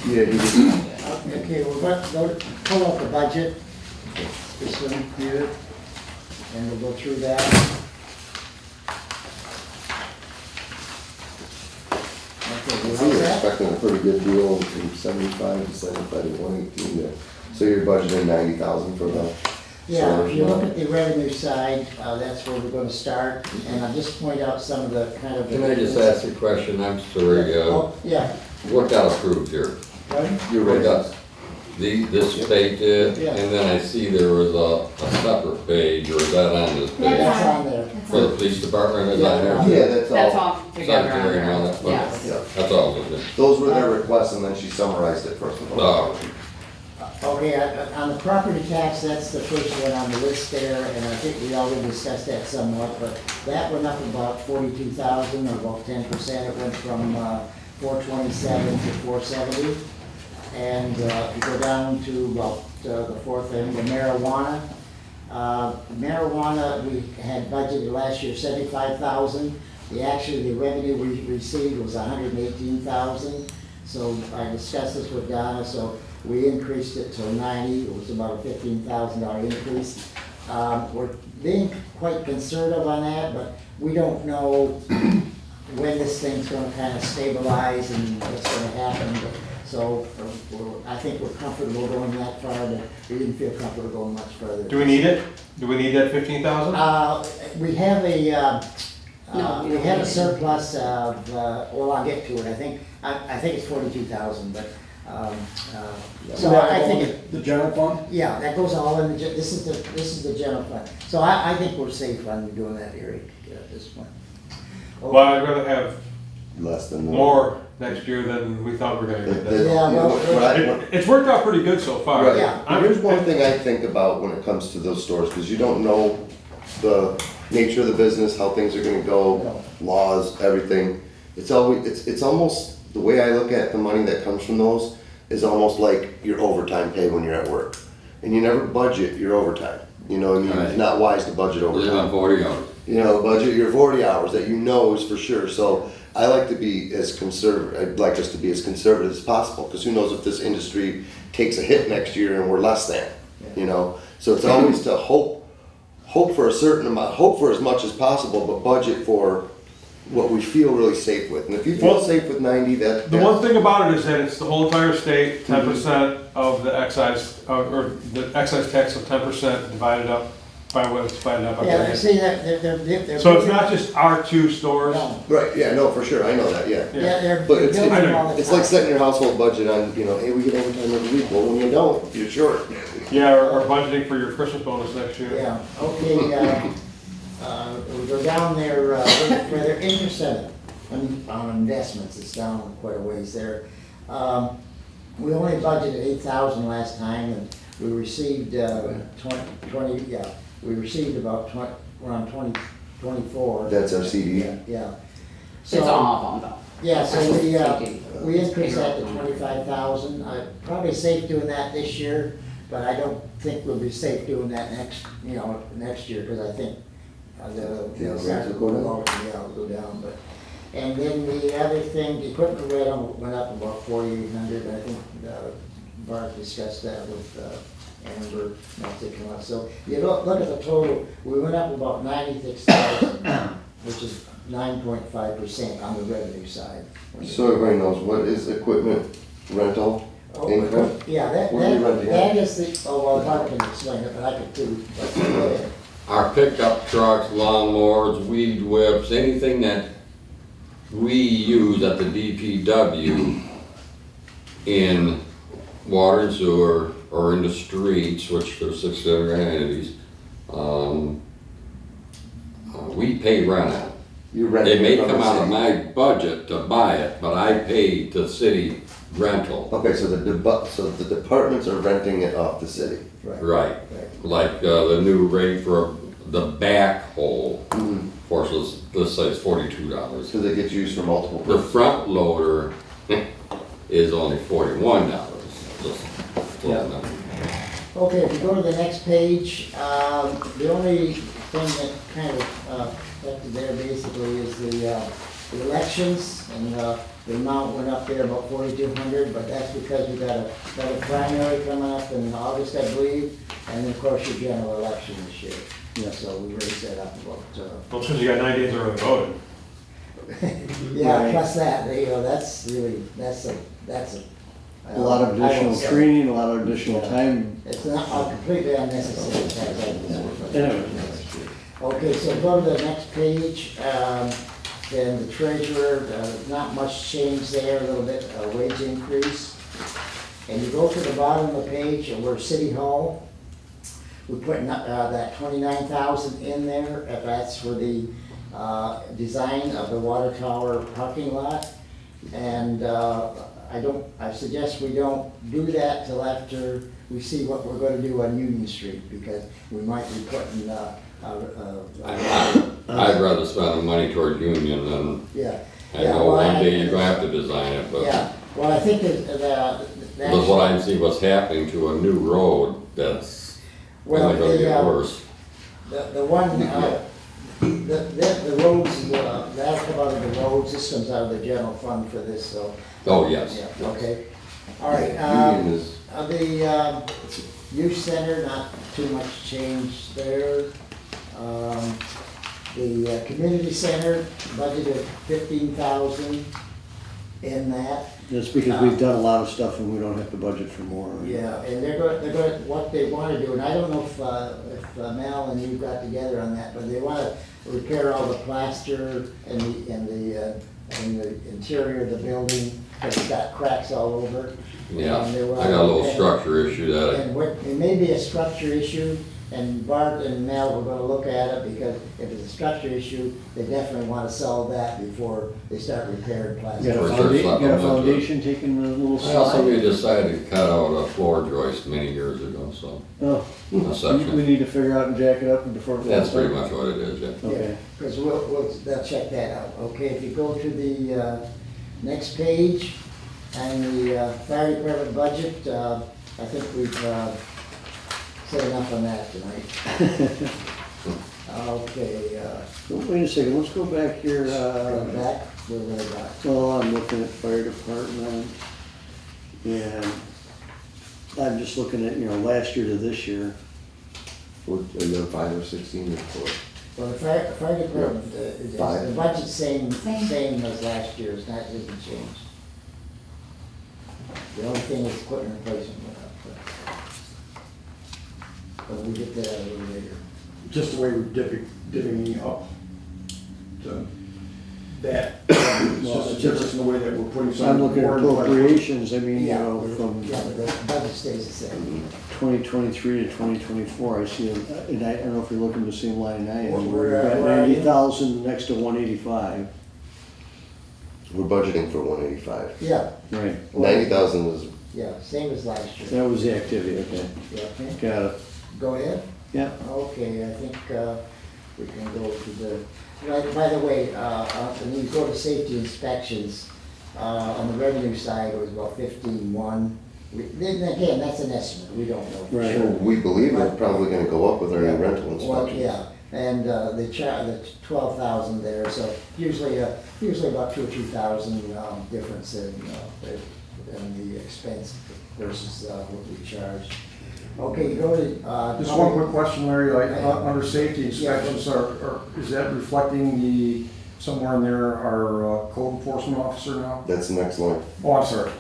Yeah, he just, okay, we're going to pull up the budget, this one here, and we'll go through that. Okay, expecting a pretty good deal from 75 to 75 to 118 there. So you're budgeting 90,000 for the. Yeah, solar if you look field. at the revenue side, that's where we're gonna start, and I'll just point out some of the kind of. Can I just ask a question? I'm sorry, Oh, yeah, what got approved here? pardon? Your What raises. got, this state did, Yeah. and then I see there was a separate page, or is that on this page? That's on there. It's For the on. police department, is on there? Yeah, that's all. That's all together on Secretary and all there, that, yes. Yeah. That's all it is. Those were their requests, and then she summarized it first of all. Oh. Okay, on the property tax, that's the first one on the list there, and I think we already discussed that somewhat, but that went up about 42,000, or about 10%. It went from 427 to 470. And if you go down to about the fourth thing, the marijuana. Marijuana, we had budgeted last year 75,000. The revenue we received was 118,000. So I discussed this with Donna, so we increased it to 90. It was about a $15,000 increase. We're being quite conservative on that, but we don't know when this thing's gonna kind of stabilize and what's gonna happen. So I think we're comfortable going that far, but we didn't feel comfortable going much further. Do we need it? Do we need that 15,000? We have a, No, we we don't have a need it. surplus of, well, I'll get to it, I think it's 42,000, but, so I think, The general fund? yeah, that goes all in this is the general fund. So I think we're safe on doing that, Eric, at this point. Well, I'd rather have Less than. more next year than we thought we were gonna get. That's all. Yeah, well, What I- It's worked out pretty good so far. Right, Yeah. but here's one thing I think about when it comes to those stores, because you don't know the nature of the business, how things are gonna go, laws, everything. It's always, it's almost, the way I look at the money that comes from those is almost like your overtime pay when you're at work. And you never budget your overtime, you know, what I mean, it's Right. not wise to budget Live overtime. on 40 hours. You know, budget your 40 hours that you know is for sure. So I like to be as conservative, I'd like us to be as conservative as possible, because who knows if this industry takes a hit next year and we're less than, you know? So it's always to hope for a certain amount, hope for as much as possible, but budget for what we feel really safe with. And if you feel Well, safe with 90, that. The one thing about it is that it's the whole entire state, 10% of the excise, or the excise tax of 10% divided up by what it's divided up. yeah, see that, they're. So it's not just our two stores. No. Right, yeah, no, for sure, I know that, yeah. Yeah, they're But it's, building all the it's like time. setting your household budget on, you know, hey, we get overtime every week. Well, when you don't, you're short. Yeah, or budgeting for your Christmas bonus next year. Yeah, okay, we go down there, where they're interested on investments, it's down quite a ways there. We only budgeted 8,000 last time, and we received, 20, we received about around 24. That's our CD. Yeah. It's So, all of them though. yeah, so Safety. we increased that to 25,000. Probably safe doing that this year, but I don't think we'll be safe doing that next year, because I think Yeah, rates will go down. Yeah, it'll go down, but, and then the other thing, the equipment rental went up about 4,800, I think, Bart discussed that with, Amber, not to come up, so you look at the total, we went up about 96,000, which is 9.5% on the revenue side. So everybody knows, what is equipment rental income? Yeah, What are you renting that at? is the, oh, well, Bart can explain it, but I could too, but go ahead. Our pickup trucks, lawnmowers, weed whips, anything that we use at the DPW in water and sewer or in the streets, which there's 6 different entities, we pay rent on. You rent it It may from the come out of city. my budget to buy it, but I pay the city rental. Okay, so the departments are renting it off the city. Right, like the new rate for the backhoe, for let's say it's $42. Because it gets used for multiple The purposes. front loader is only $41. Just close enough. Okay, if you go to the next page, the only thing that kind of affected there basically is the elections, and the amount went up there about 4,200, but that's because we got a primary coming up in August, I believe, and then of course your general election this year. Yeah, so we raised that up about, Well, since you got 9 days early voting. Yeah, Right. plus that, you know, that's really, that's a. A lot of I will additional say, training, a lot of additional Yeah. time. It's not completely unnecessary to have that. Anyway. Okay, so go to the next page, then the treasurer, not much change there, a little bit, wage increase. And you go to the bottom of the page, and we're City Hall. We put that 29,000 in there, if that's for the design of the water tower parking lot. And I suggest we don't do that till after we see what we're gonna do on Union Street, because we might be putting, I'd rather spend the money toward Union than, yeah. I Yeah, know well, one day you're gonna have to design it, but. Yeah, well, I think But what I see what's happening to a new road, that's Well, only gonna get the, worse. the one, the roads, that'll come out of the roads, this comes out of the general fund for this, so. Oh, yes. Yeah, okay. All right, Union is, the youth center, not too much change there. The community center budgeted 15,000 in that. That's because we've done a lot of stuff and we don't have to budget for more. Yeah, and they're going, what they wanna do, and I don't know if Mel and you got together on that, but they wanna repair all the plaster and the interior of the building, because it's got cracks all over. Yeah, And they I wanna got a little repair- structure issue that, And what, it may be a structure issue, and Bart and Mel were gonna look at it, because if it's a structure issue, they definitely wanna solve that before they start repairing You plaster. got a Or start foundation, slapping got a them into it. foundation taking a little I also, we slide? decided to cut out a floor joist many years ago, so, Oh, a we section. need to figure out and jack it up before. it That's falls pretty down? much what it is, yeah. Okay. Because they'll check that out. Okay, if you go to the next page, and the fire department budget, I think we've said enough on that tonight. Okay, Wait a second, let's go back here. go back, where we got. Well, I'm looking at fire department. And I'm just looking at, last year to this year. what, are you on 5 or 16 or 4? Well, the fire department, the Five. budget's Same. same as last year's, that hasn't changed. The only thing is equipment replacement went up, but we'll get to that a little later. Just the way we're divvying up to that. It's just in the way that we're putting some. I'm looking at more into that. appropriations, I mean, Yeah, from yeah, but the budget stays the same. 2023 to 2024, I see, and I don't know if you're looking at the same line I am. Where- We're at where are you? 90,000 next to 185. We're budgeting for 185. Yeah, Right. 90,000 is, yeah, same as last year. That was the activity, okay. Yeah, okay, Got it. go ahead. Yeah. Okay, I think we can go to the, by the way, when you go to safety inspections, on the revenue side, it was about 15.1. Then again, that's an estimate, we don't know for Right. sure. we believe they're probably gonna go up with our new Yeah. rental Well, inspections. yeah, and the 12,000 there, so usually about 2 or 3,000 difference in the expense versus what we charge. Okay, you go to. Just one quick question, Larry, like, under safety inspections, is that reflecting somewhere in there, our code enforcement officer now? That's the next line. Oh, I'm sorry,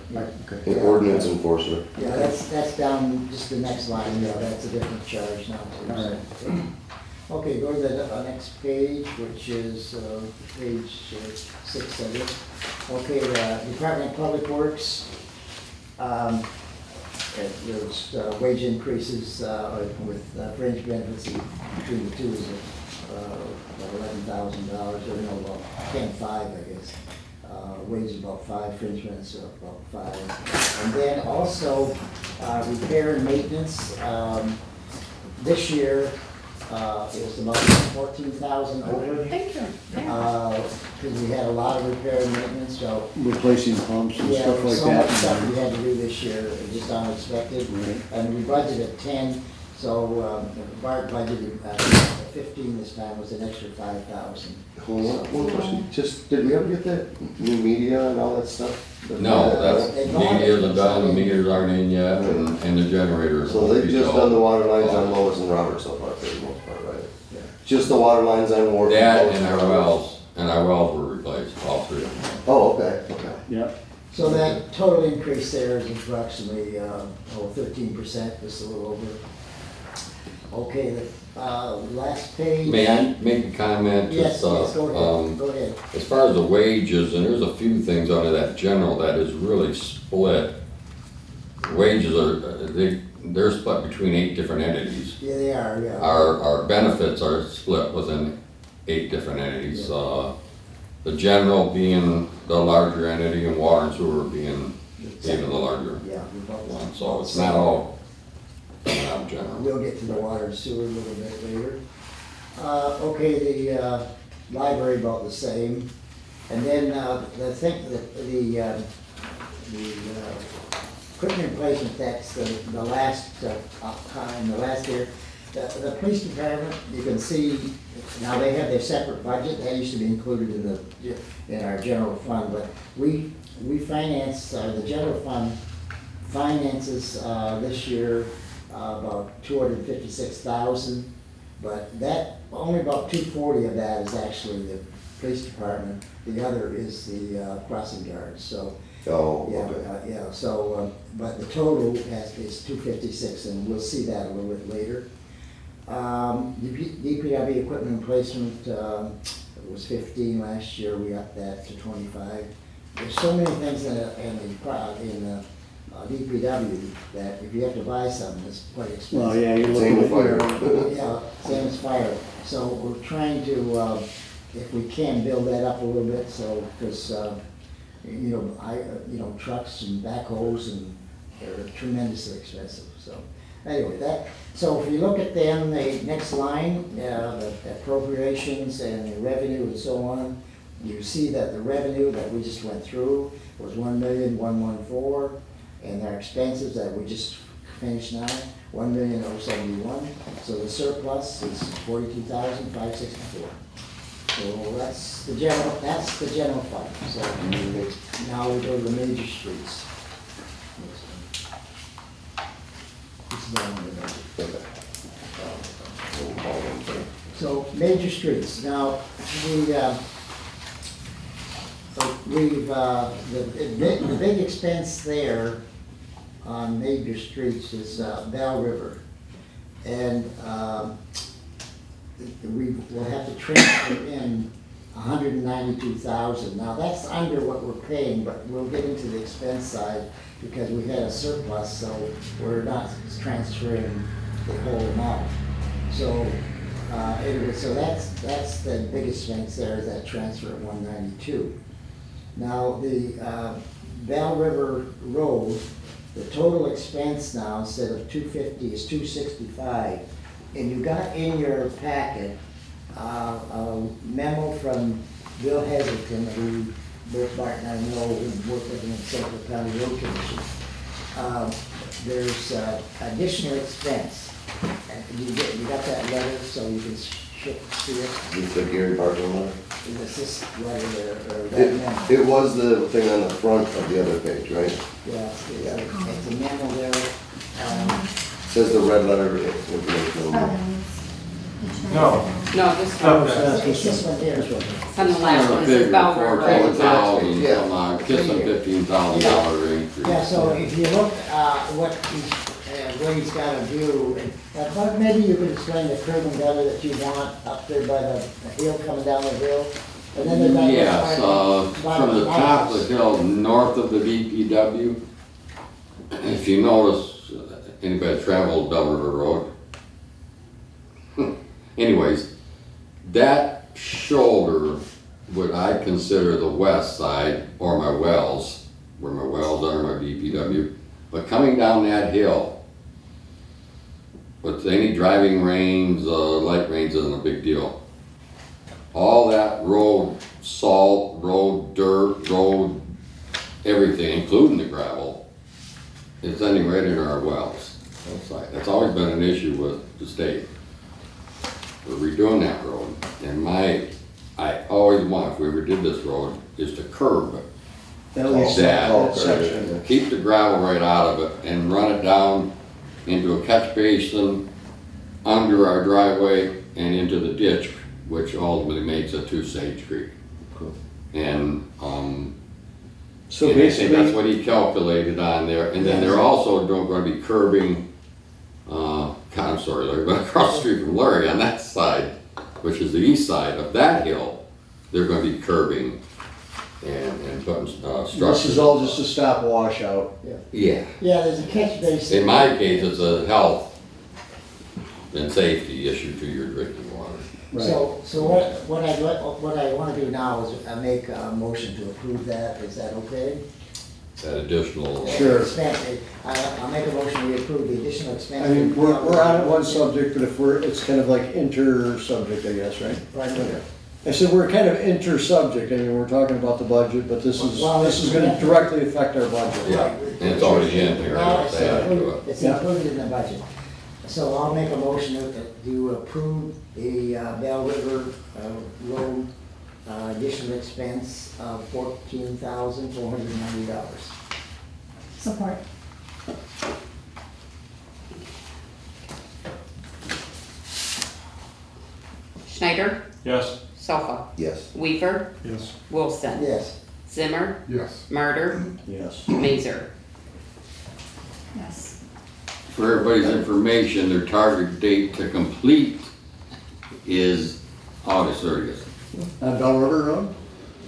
okay. An ordinance enforcer. Yeah, that's down just the next line, yeah, that's a different charge now. too. All right. Okay, go to the next page, which is page 6 of it. Okay, the Department of Public Works, there's wage increases with fringe benefits between the two is about $11,000, or no, about 10.5, I guess. Wages about 5, fringe benefits about 5. And then also repair and maintenance. This year, it was about 14,000 over. Thank you. Because we had a lot of repair and maintenance, so. Replacing pumps and Yeah, stuff there like was so much that. stuff we had to do this year, just unexpected. Right. And we budgeted 10, so Bart budgeted 15 this time, was an extra 5,000. Hold on, one question, just, did we ever get that new media and all that stuff? No, that's, They bought media it. isn't done, the meters aren't in yet, and the generators. So they've just done the water lines on Lois and Robert so far, for the most part, right? Yeah. Just the water lines on Wharf. That and our wells were replaced. So that total increase there is approximately, 13%, just a little over. Okay, the, last page. May I make a comment? Yes, Just, yes, go ahead, go ahead. As far as the wages, and there's a few things under that general that is really split. Wages are, they're split between 8 different entities. Yeah, they are, yeah. Our benefits are split within 8 different entities. The general being the larger entity and water and sewer being even the larger Yeah, we both one. So it's not all coming out general. We'll get to the water and sewer a little bit later. Okay, the library about the same. And then the thing, the equipment replacement tax, the last time, the last year, the police department, you can see, now they have their separate budget. That used to be included in our general fund, but we finance, the general fund finances this year about $256,000, but that, only about $240 of that is actually the police department. The other is the crossing guards, so. Oh, Yeah, okay. yeah, so, but the total is $256, and we'll see that a little bit later. DPW equipment replacement, it was 15 last year, we upped that to 25. There's so many things in the DPW that if you have to buy something, it's quite expensive. Well, yeah, you're Same looking with at fire. your, Yeah, same as fire. So we're trying to, if we can, build that up a little bit, so, because, trucks and backhoes and they're tremendously expensive, so. Anyway, so if you look at them, the next line, the appropriations and the revenue and so on, you see that the revenue that we just went through was 1,114,000, and our expenses that we just finished now, 1,071,000. So the surplus is 42,564. So that's the general fund. So now we go to the major streets. This is all in the budget. So major streets. Now the big expense there on major streets is Bell River, and we will have to transfer in 192,000. Now that's under what we're paying, but we'll get into the expense side because we had a surplus, so we're not transferring the whole amount. So so that's the big expense there, is that transfer at 192. Now the Bell River Road, the total expense now instead of 250 is 265. And you got in your packet a memo from Bill Heselton, who Bert Bart and I know, who worked with him in Central County Road Commission. There's additional expense. And you got that letter, so you can see it. Is the Gary Barton letter? Is this letter there, or that memo? It was the thing on the front of the other page, right? Yeah, it's a memo there. Says the red letter information. No. No, this No. one, It's this one here. it's on the last one, it says Bell River. 14,000, Yeah. some just a $15,000 increase. Yeah, so if you look, what he's got to do, but maybe you could explain the curb and gutter that you want up there by the hill, coming down the hill. And then there's that Yes, by from the top of house. the hill, north of the DPW, if you notice, anybody traveled Bell River Road? Anyways, that shoulder, what I consider the west side, or my wells, where my wells are, my DPW, but coming down that hill, with any driving rains, light rains isn't a big deal. All that road, salt, road, dirt, road, everything, including the gravel, is ending right in our wells. That's always been an issue with the state. We're redoing that road, and I always want, if we ever did this road, is to curb at least that that section. keep the gravel right out of it and run it down into a catch basin under our driveway and into the ditch, which ultimately makes it to Sage Creek. And So And I think that's basically, what he calculated on there, and then they're also gonna be curbing, I'm sorry, Larry, but across the street from Larry on that side, which is the east side of that hill, they're gonna be curbing and putting, structures. this is all just to stop a washout. Yeah, Yeah, there's a catch basin. in my case, it's a health and safety issue to your drinking water. Right. So what I wanna do now is make a motion to approve that, is that okay? That additional. Sure. Expense, I'll make a motion, we approve the additional expense. I mean, we're on one subject, but if it's kind of like inter-subject, I guess, right? Right. I said we're kind of inter-subject, I mean, we're talking about the budget, but this is Well, gonna directly affect our budget. Yeah, and it's already in here. Well, it's They added to included, it. it's Yeah. included in the budget. So I'll make a motion to approve the Bell River Road additional expense of $14,490. Support. Schneider, Yes. Sofa, Yes. Weaver, Yes. Wilson, Yes. Zimmer, Yes. Martyr, Yes. Mazer. Yes. For everybody's information, their target date to complete is August 30th. On Bell River Road?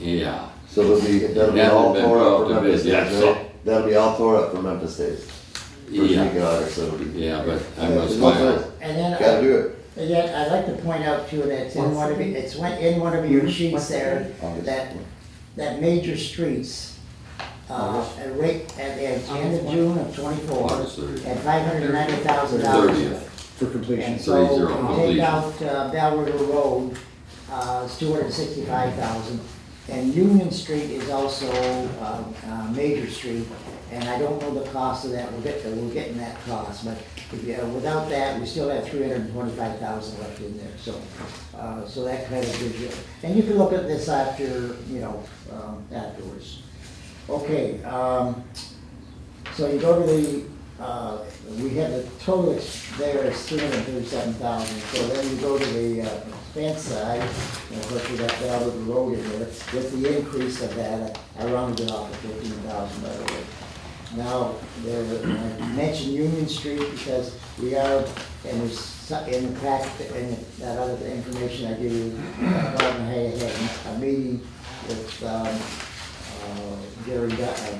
Yeah. So that'll be It all hasn't been tore up brought for to Memphis bid yet, days, so- right? That'll be all tore up for Memphis days. First week Yeah, in August, so it'll be. yeah, but I'm gonna It looks smile. like- And then, Gotta do it. again, I'd like to point out too, that it's in one of, in one of your sheets there, August. that major streets, at rate, at the end of June of '24, August 30th. at $590,000. 30th. For completion. And so, 30 when you take completion. out Bell River Road, it's $265,000. And Union Street is also a major street, and I don't know the cost of that, we're getting that cost, but without that, we still have $325,000 left in there, so that kind of gives you, and you can look at this after, afterwards. Okay, so you go to we have the total there is $337,000, so then you go to the expense side, and of course we got Bell River Road in there, with the increase of that, I rounded it off to $15,000 by the way. Now, I mentioned Union Street because we are, and there's, in fact, in that other information I give you, I had a meeting with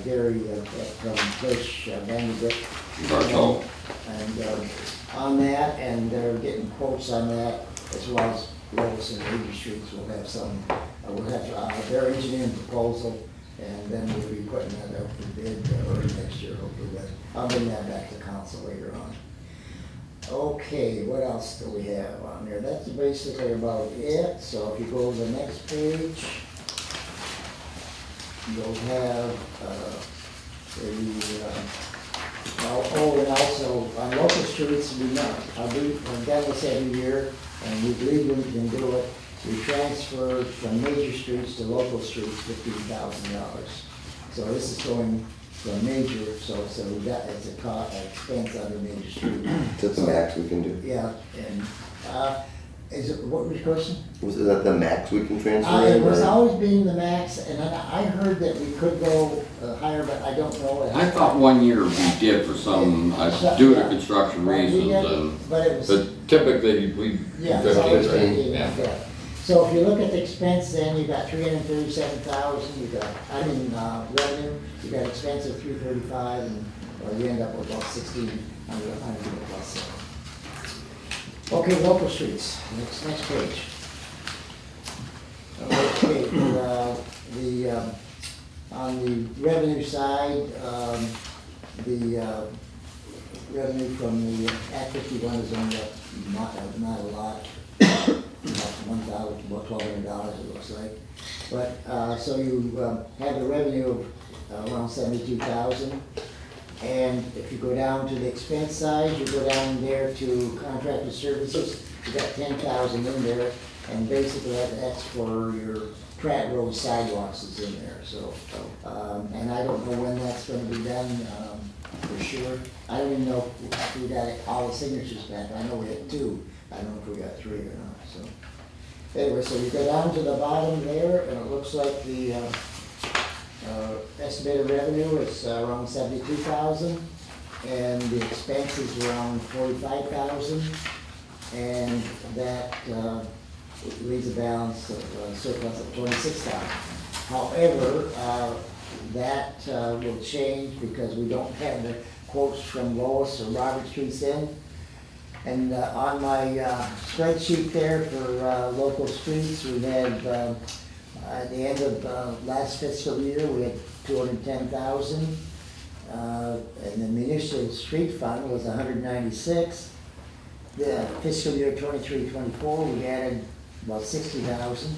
Gary from Fish, Vanderbilt. Bartow. And on that, and they're getting quotes on that, as well as Lois and Major Streets will have some, we'll have their engineering proposal, and then we'll be putting that out for bid early next year, hopefully, but I'll bring that back to council later on. Okay, what else do we have on there? That's basically about it, so if you go to the next page, you'll have, and also on local streets, I've done this every year, and we believe we can do it. We transfer from major streets to local streets $15,000. So this is going from major, so we got, it's a expense under major street. That's the max we can do. Yeah, and, what was your question? Was that the max we can transfer? It in, was or- always being the max, and I heard that we could go higher, but I don't know. I thought one year we did for some, due to construction But we reasons, did, and, but it was, but typically we. yeah, it's always 50, been yeah. like that. So if you look at the expense, then you got $337,000, you got, revenue, you got expense of $335, and, well, you end up with about $1,600 plus. Okay, local streets, next page. Okay, on the revenue side, the revenue from the Act 51 is only up, not a lot, about $1,200 it looks like. But, so you have a revenue of around $72,000. And if you go down to the expense side, you go down there to contracted services, you got $10,000 in there, and basically that's for your Pratt Road sidewalks is in there, so. And I don't know when that's gonna be done, for sure. I don't even know if we got all the signatures back, I know we had 2, I don't know if we got 3 or not, so. Anyway, so you go down to the bottom there, and it looks like the, Estimated revenue is around 72,000, and the expense is around 45,000, and that leaves a balance of surplus of 26,000. However, that will change because we don't have the quotes from Lois or Robert Streets in. And on my spreadsheet there for local streets, we had, at the end of last fiscal year, we had 210,000. And the municipal street fund was 196. The fiscal year 23-24, we added about 60,000,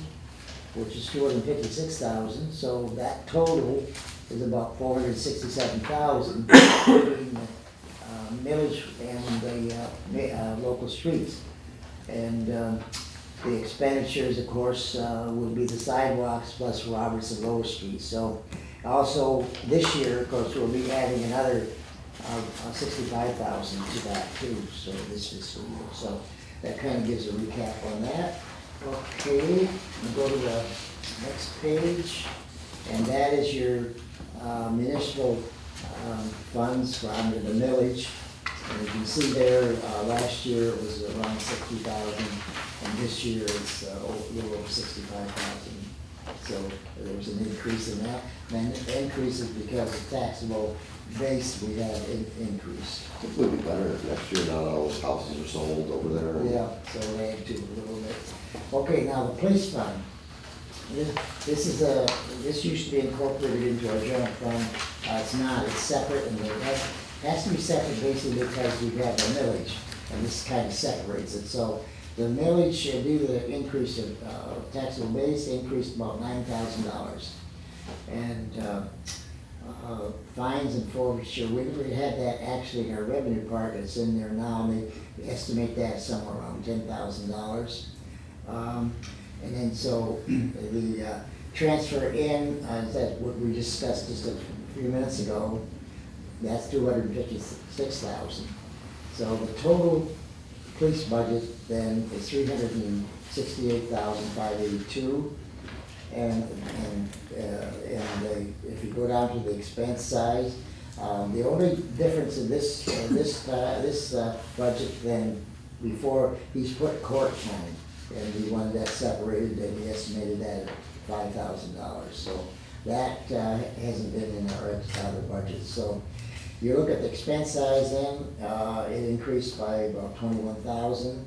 which is 256,000. So that total is about 467,000 between the millage and the local streets. And the expenditures, of course, will be the sidewalks plus Roberts and Lower Street. So also this year, of course, we'll be adding another 65,000 to that too, so this fiscal year. So that kind of gives a recap on that. Okay, we'll go to the next page, and that is your municipal funds from the millage. And you can see there, last year it was around 60,000, and this year it's a little over 65,000. So there was an increase in that. And the increase is because of taxable base we have increased. It would be better if next year not all those houses are sold over there. Yeah, so they add to it a little bit. Okay, now the police fund. This used to be incorporated into our general fund. It's not, it's separate, and it has to be separate basically because we have a millage, and this kind of separates it. So the millage, due to the increase of taxable base, increased about $9,000. And fines and forfeiture, we had that actually in our revenue part, it's in there now, and they estimate that somewhere around $10,000. And then so the transfer in, that what we discussed just a few minutes ago, that's 256,000. So the total police budget then is 368,582. And if you go down to the expense side, the only difference in this budget than before, he's put court time, and he wanted that separated, and he estimated that at $5,000. So that hasn't been in our other budget. So you look at the expense size then, it increased by about 21,000.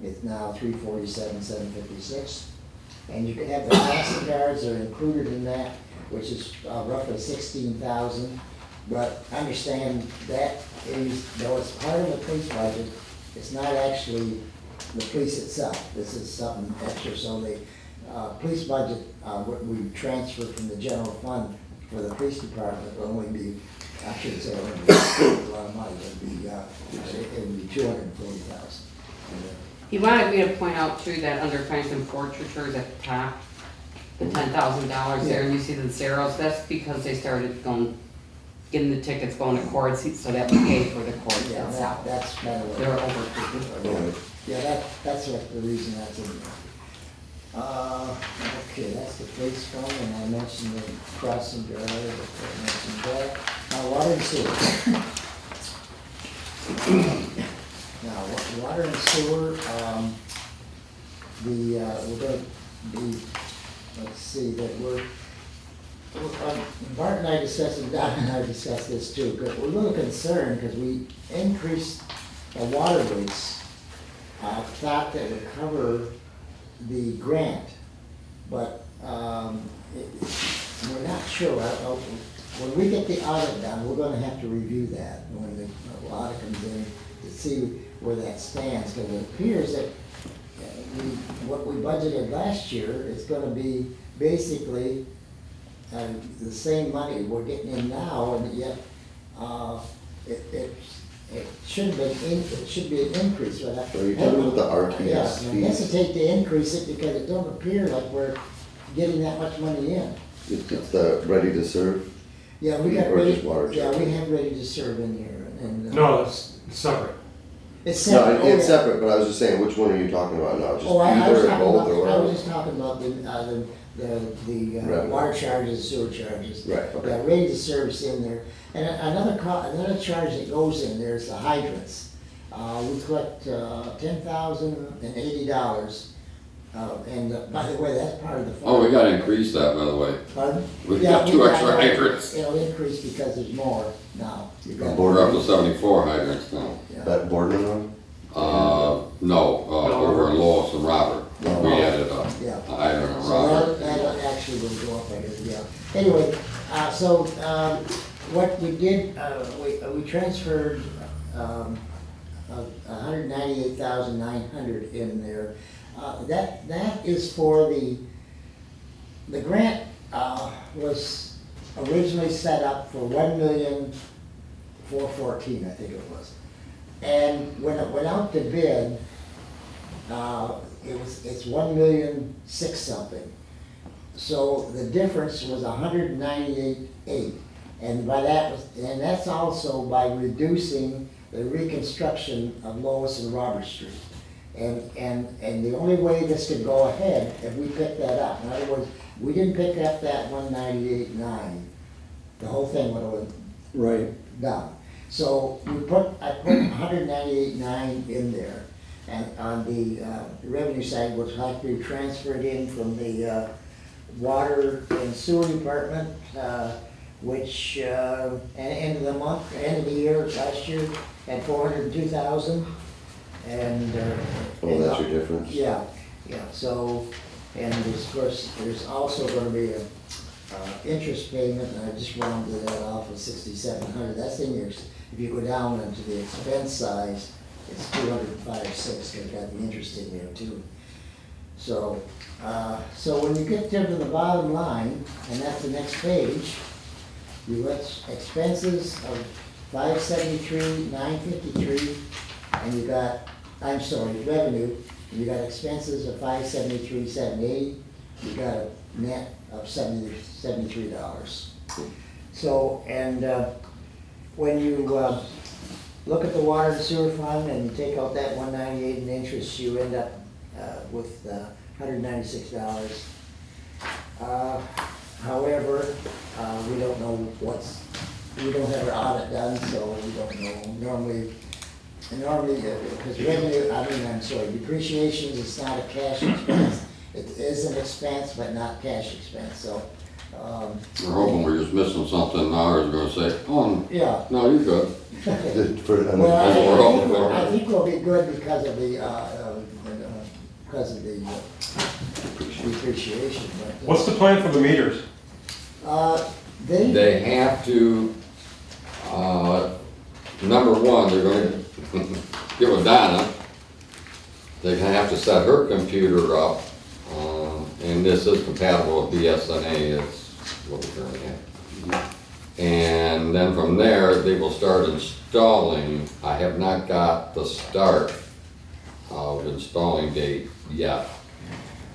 It's now 347,756. And you can have the passing guards that are included in that, which is roughly 16,000. But understand that is, though it's part of the police budget, it's not actually the police itself. This is something extra. So the police budget, what we transfer from the general fund for the police department will only be, I should say, it would be a lot of money. It would be 240,000. He wanted me to point out too that under fines and forfeitures at the top, the $10,000 there, and you see the zeros, that's because they started getting the tickets going to court, so that we pay for the court. Yeah, that's kind of what. They're over. Yeah, that's what the reason that's in there. Okay, that's the police fund, and I mentioned the crossing guard, I mentioned that. Now, water and sewer. Now, water and sewer, we're gonna be, let's see, that Bart and I discussed, and Don and I discussed this too, because we're a little concerned because we increased the water rates, thought that would cover the grant, but we're not sure. When we get the audit done, we're gonna have to review that when the audit comes in to see where that stands, because it appears that what we budgeted last year is gonna be basically the same money we're getting in now, and yet it should be an increase. But Are you talking about the RTS yeah, I fees? hesitate to increase it because it don't appear like we're getting that much money in. It's the ready to serve? Yeah, we got Or ready. just water Yeah, charge? we have ready to serve in here, and No, it's separate. It's No, separate. it's yeah. separate, but I was just saying, which one are you talking about now? Just Oh, I was either or talking both about, or I was whatever? just talking about the Revenue. water charges, sewer charges. Right, okay. Yeah, rate of service in there. And another charge that goes in there is the hydrants. We collect $10,080. And by the way, that's part of the. Oh, we gotta increase that, by the way. Pardon? We've Yeah, got two we extra hydrants. It'll increase because there's more now. You got- We're up to 74 hydrants now. Yeah. That Boardman Road? No, over in Lois and Robert. We added a Yeah. hydrant in So Robert. that actually will go up, I guess, yeah. Anyway, so, what we did, we transferred, 198,900 in there. That is for the grant, was originally set up for 1,414,000, I think it was. And when it went out to bid, it's 1,000,006 something. So the difference was 198,800. And that's also by reducing the reconstruction of Lois and Robert Street. And the only way this could go ahead, if we picked that up, in other words, we didn't pick up that 198,900, the whole thing would have been Right. done. So I put 198,900 in there, and on the revenue side, which had to be transferred in from the water and sewer department, which end of the month, end of the year, last year, had 402,000. And. Oh, that's your difference? Yeah, so, and of course, there's also gonna be a interest payment, and I just rounded that off of 6,700. That's in your, if you go down into the expense side, it's 205,600, because got the interest in there too. So, so when you get down to the bottom line, and that's the next page, you got expenses of 573,953, and you got, I'm sorry, revenue, you got expenses of 573,780, you got a net of $73. So, and when you look at the water and sewer fund and you take out that 198 in interest, you end up with $196. However, we don't know we don't have our audit done, so we don't know. Normally, because revenue, I'm sorry, depreciation is not a cash expense. It is an expense, but not cash expense, so. We're hoping we're just missing something now, or we're gonna say, oh, Yeah. no, you're good. Well, That's what we're hoping for. I think we'll be good because of the depreciation. But, What's the plan for the meters? They have to, number one, they're gonna get with Donna. They're gonna have to set her computer up, and this is compatible with BSNA, it's what we currently have. And then from there, they will start installing. I have not got the start of installing date yet.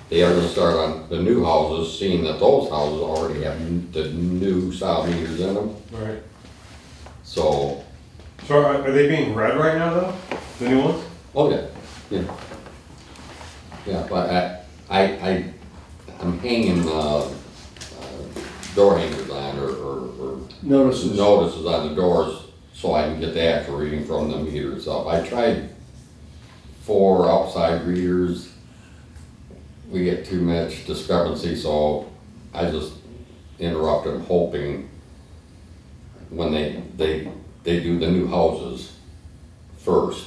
They are gonna start on the new houses, seeing that those houses already have the new style meters in them, Right. so. So are they being read right now though? The new ones? Oh, yeah, yeah. Yeah, but I'm hanging, door hangers on or Notices. notices on the doors so I can get the actual reading from the meter itself. I tried 4 outside readers. We get too much discrepancy, so I just interrupt them, hoping when they do the new houses first,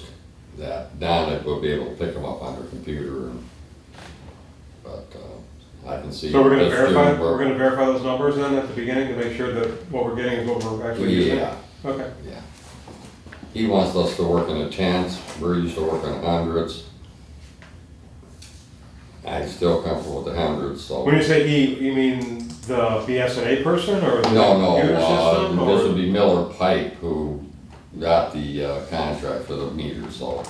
that Donna will be able to pick them up on her computer. But I can see. So we're gonna this doing verify, work. we're gonna verify those numbers then at the beginning to make sure that what we're getting is what we're actually using? Yeah, Okay. yeah. He wants us to work in the tens, we're used to working in hundreds. I'm still comfortable with the hundreds, so. When you say he, you mean the BSNA person or the No, computer system? this or- would be Miller Pipe who got the contract for the meter, so.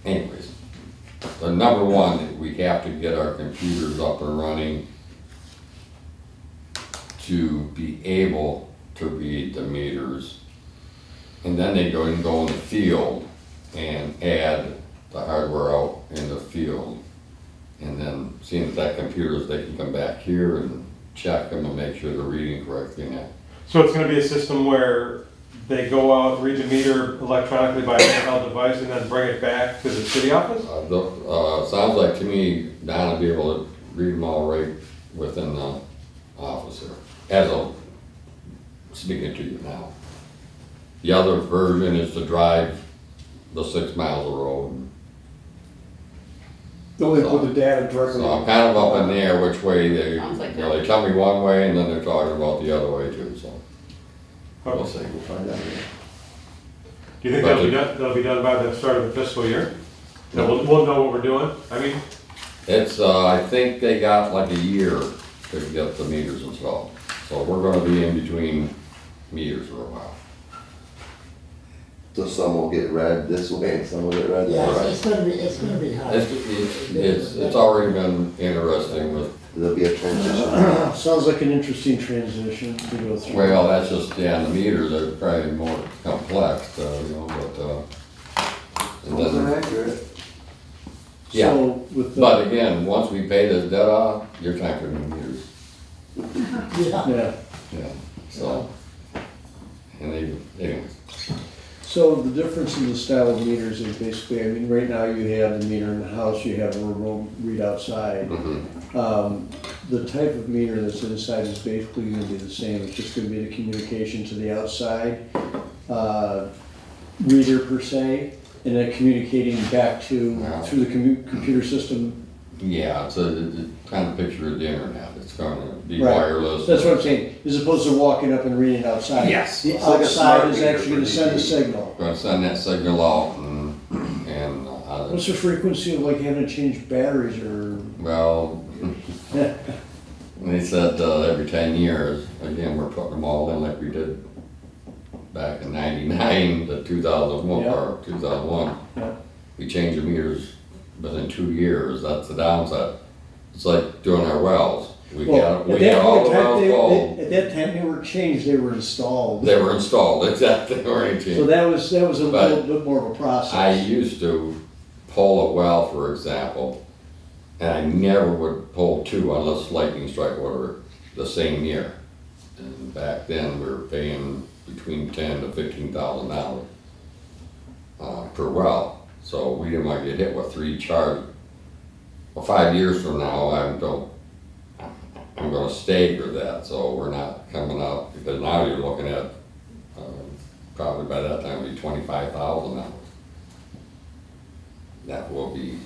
Anyways, the number one, we have to get our computers up and running to be able to read the meters And then they go and go in the field and add the hardware out in the field. And then seeing if that computers, they can come back here and check them and make sure they're reading correctly now. So it's gonna be a system where they go out, read the meter electronically by handheld device, and then bring it back to the city office? Sounds like to me, Don will be able to read them all right within the office here, as I'm speaking to you now. The other version is to drive the 6 miles of road. Don't they put the data directly? So I'm kind of up in the air which way they, Sounds like you know, they tell me one way and then they're talking about the other way too, so. We'll see. We'll find out. Do you think that'll be done by the start of the fiscal year? That we'll know what we're doing? I mean, It's, I think they got like a year to get the meters installed. So we're gonna be in between meters for a while. So some will get read this way and some will get read Yeah, that way. it's gonna be hard. It's already been interesting with, There'll be a transition. Sounds like an interesting transition to go through. well, that's just, yeah, the meters are probably more complex, you know, but, and Those are then, accurate. yeah. So with the, But again, once we pay this debt off, you're time for new meters, Yeah. yeah, yeah, so. And they, anyways, so the difference in the style of meters is basically, I mean, right now you have the meter in the house, you have a remote read outside. The type of meter that's inside is basically gonna be the same, it's just gonna be the communication to the outside, reader per se, and then communicating back to, Wow. through the computer system. yeah, it's a kind of picture of the internet, it's gonna be Right. wireless. That's what I'm saying, as opposed to walking up and reading outside. Yes. The It's like a outside smart is meter actually for gonna send a DP. signal. Gonna send that signal out and, What's the frequency of like having to change batteries or? well, they said, every 10 years, again, we're putting them all in like we did back in 99 to 2001, Yeah. or 2001. Yeah. We changed the meters within 2 years, that's the downside. It's like doing our wells. We Well, got at that all point the in time, wells they, full. at that time, they were changed, they were installed. They were installed, exactly, they were So changed. that was a But little bit more of a process. I used to pull a well, for example, and I never would pull two unless lightning strike were the same year. And back then, we were paying between $10,000 to $15,000 per well. So we didn't want to get hit with 3 charges. Well, 5 years from now, I'm gonna stagger that, so we're not coming up, because now you're looking at, probably by that time, it'll be $25,000. That will be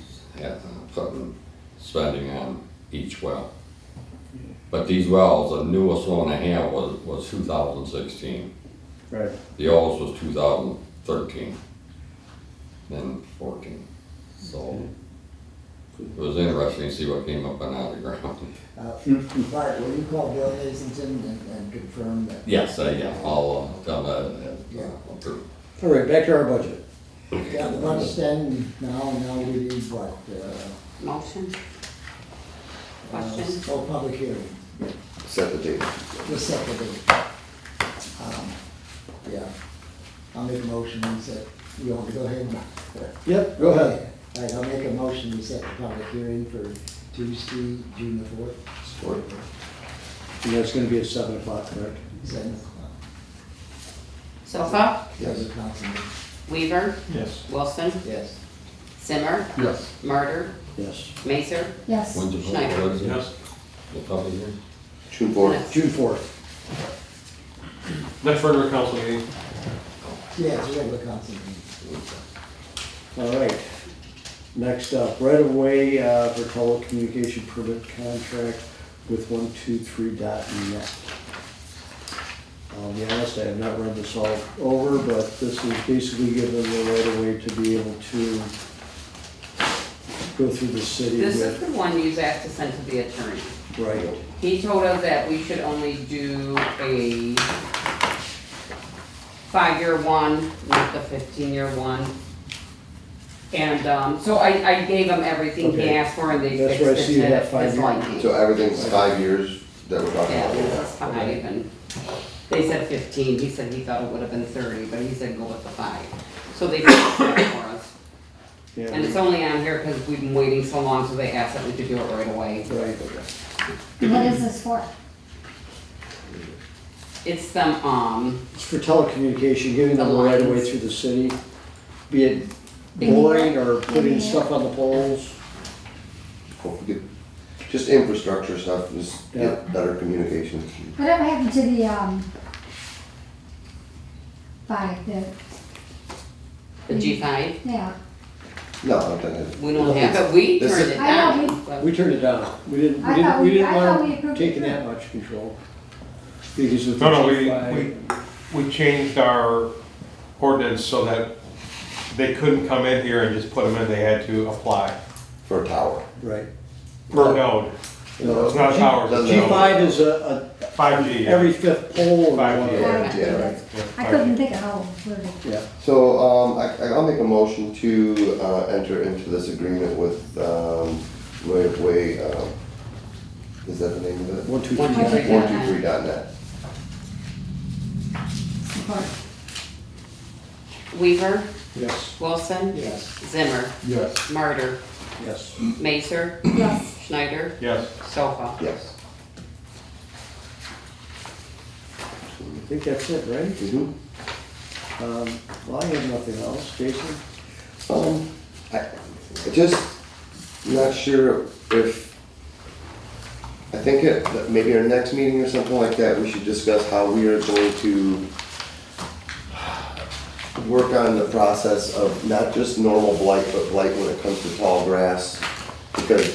spending on each well. But these wells, the newest one I have was 2016. Right. The oldest was 2013, then 14. So it was interesting to see what came up and out of the ground. Bart, will you call Bill Hazelton and confirm that? Yes, yeah, I'll tell that. Yeah. Approved. All right, back to our budget. Yeah, the budget's done now we need what? Motion? Questions? Oh, public hearing, Set the date. the second date. Yeah, I'll make a motion, we set, you want to go ahead? Yep, go ahead. All right, I'll make a motion, we set the public hearing for Tuesday, June the 4th. Support. And that's gonna be at 7 o'clock, correct? 7 o'clock. Sofa? Yes. The council meeting. Weaver? yes. Wilson? Yes. Simmer? Yes. Murder? Yes. Mazer? Yes. When's the Schneider. what is it? Yes. The public hearing? June 4th. June 4th. Next regular council meeting. Yeah, it's a regular council meeting. All right. Next up, right of way for telecommunication permit contract with 123.net. I'll be honest, I have not read this all over, but this is basically giving the right of way to be able to go through the city This is with, the one you asked to send to the attorney. right. He told us that we should only do a 5-year one, not the 15-year one. And, so I gave him everything he Okay. asked for and they That's fixed where I it see to that his 5 year. liking. So everything's 5 years that we're talking Yeah, about. this is 5 and They said 15, he said he thought it would have been 30, but he said go with the 5. So they did that for us. Yeah, And it's only on here because we've been waiting so long, so they asked that we could do it right away. right. What is this for? It's them, It's for telecommunication, giving them The the right of way lines. through the city, be it In the boring air? or In putting the stuff on the poles. Hopefully, just infrastructure stuff, just Yeah. get better communication. Whatever happened to the, 5, the G5. yeah, No, I don't think We don't have it, we This turned is- it I know, down. but- We turned it down. We didn't, I thought we- I thought we want approved taking it. that much control. Because with the No, G5. we changed our ordinance so that they couldn't come in here and just put them in, they had to apply for a tower. Right. per node. No, It's not a tower, it's a node. G5 is a 5G, yeah. every fifth pole. or 5G, one. Yeah, yeah, right. I couldn't think of how it was worded. Yeah. So, I'll make a motion to, enter into this agreement with, is that the name of it? 1, 2, 3. 1, 2, 3. 123.net. Support. Weaver, Yes. Wilson, Yes. Zimmer, Yes. Martyr, Yes. Macer, Yes. Schneider, Yes. Sofa. Yes. I think that's it, right? Mhm. Well, I have nothing else. Jason? I just not sure if, I think at maybe our next meeting or something like that, we should discuss how we are going to work on the process of not just normal blight, but blight when it comes to tall grass. Because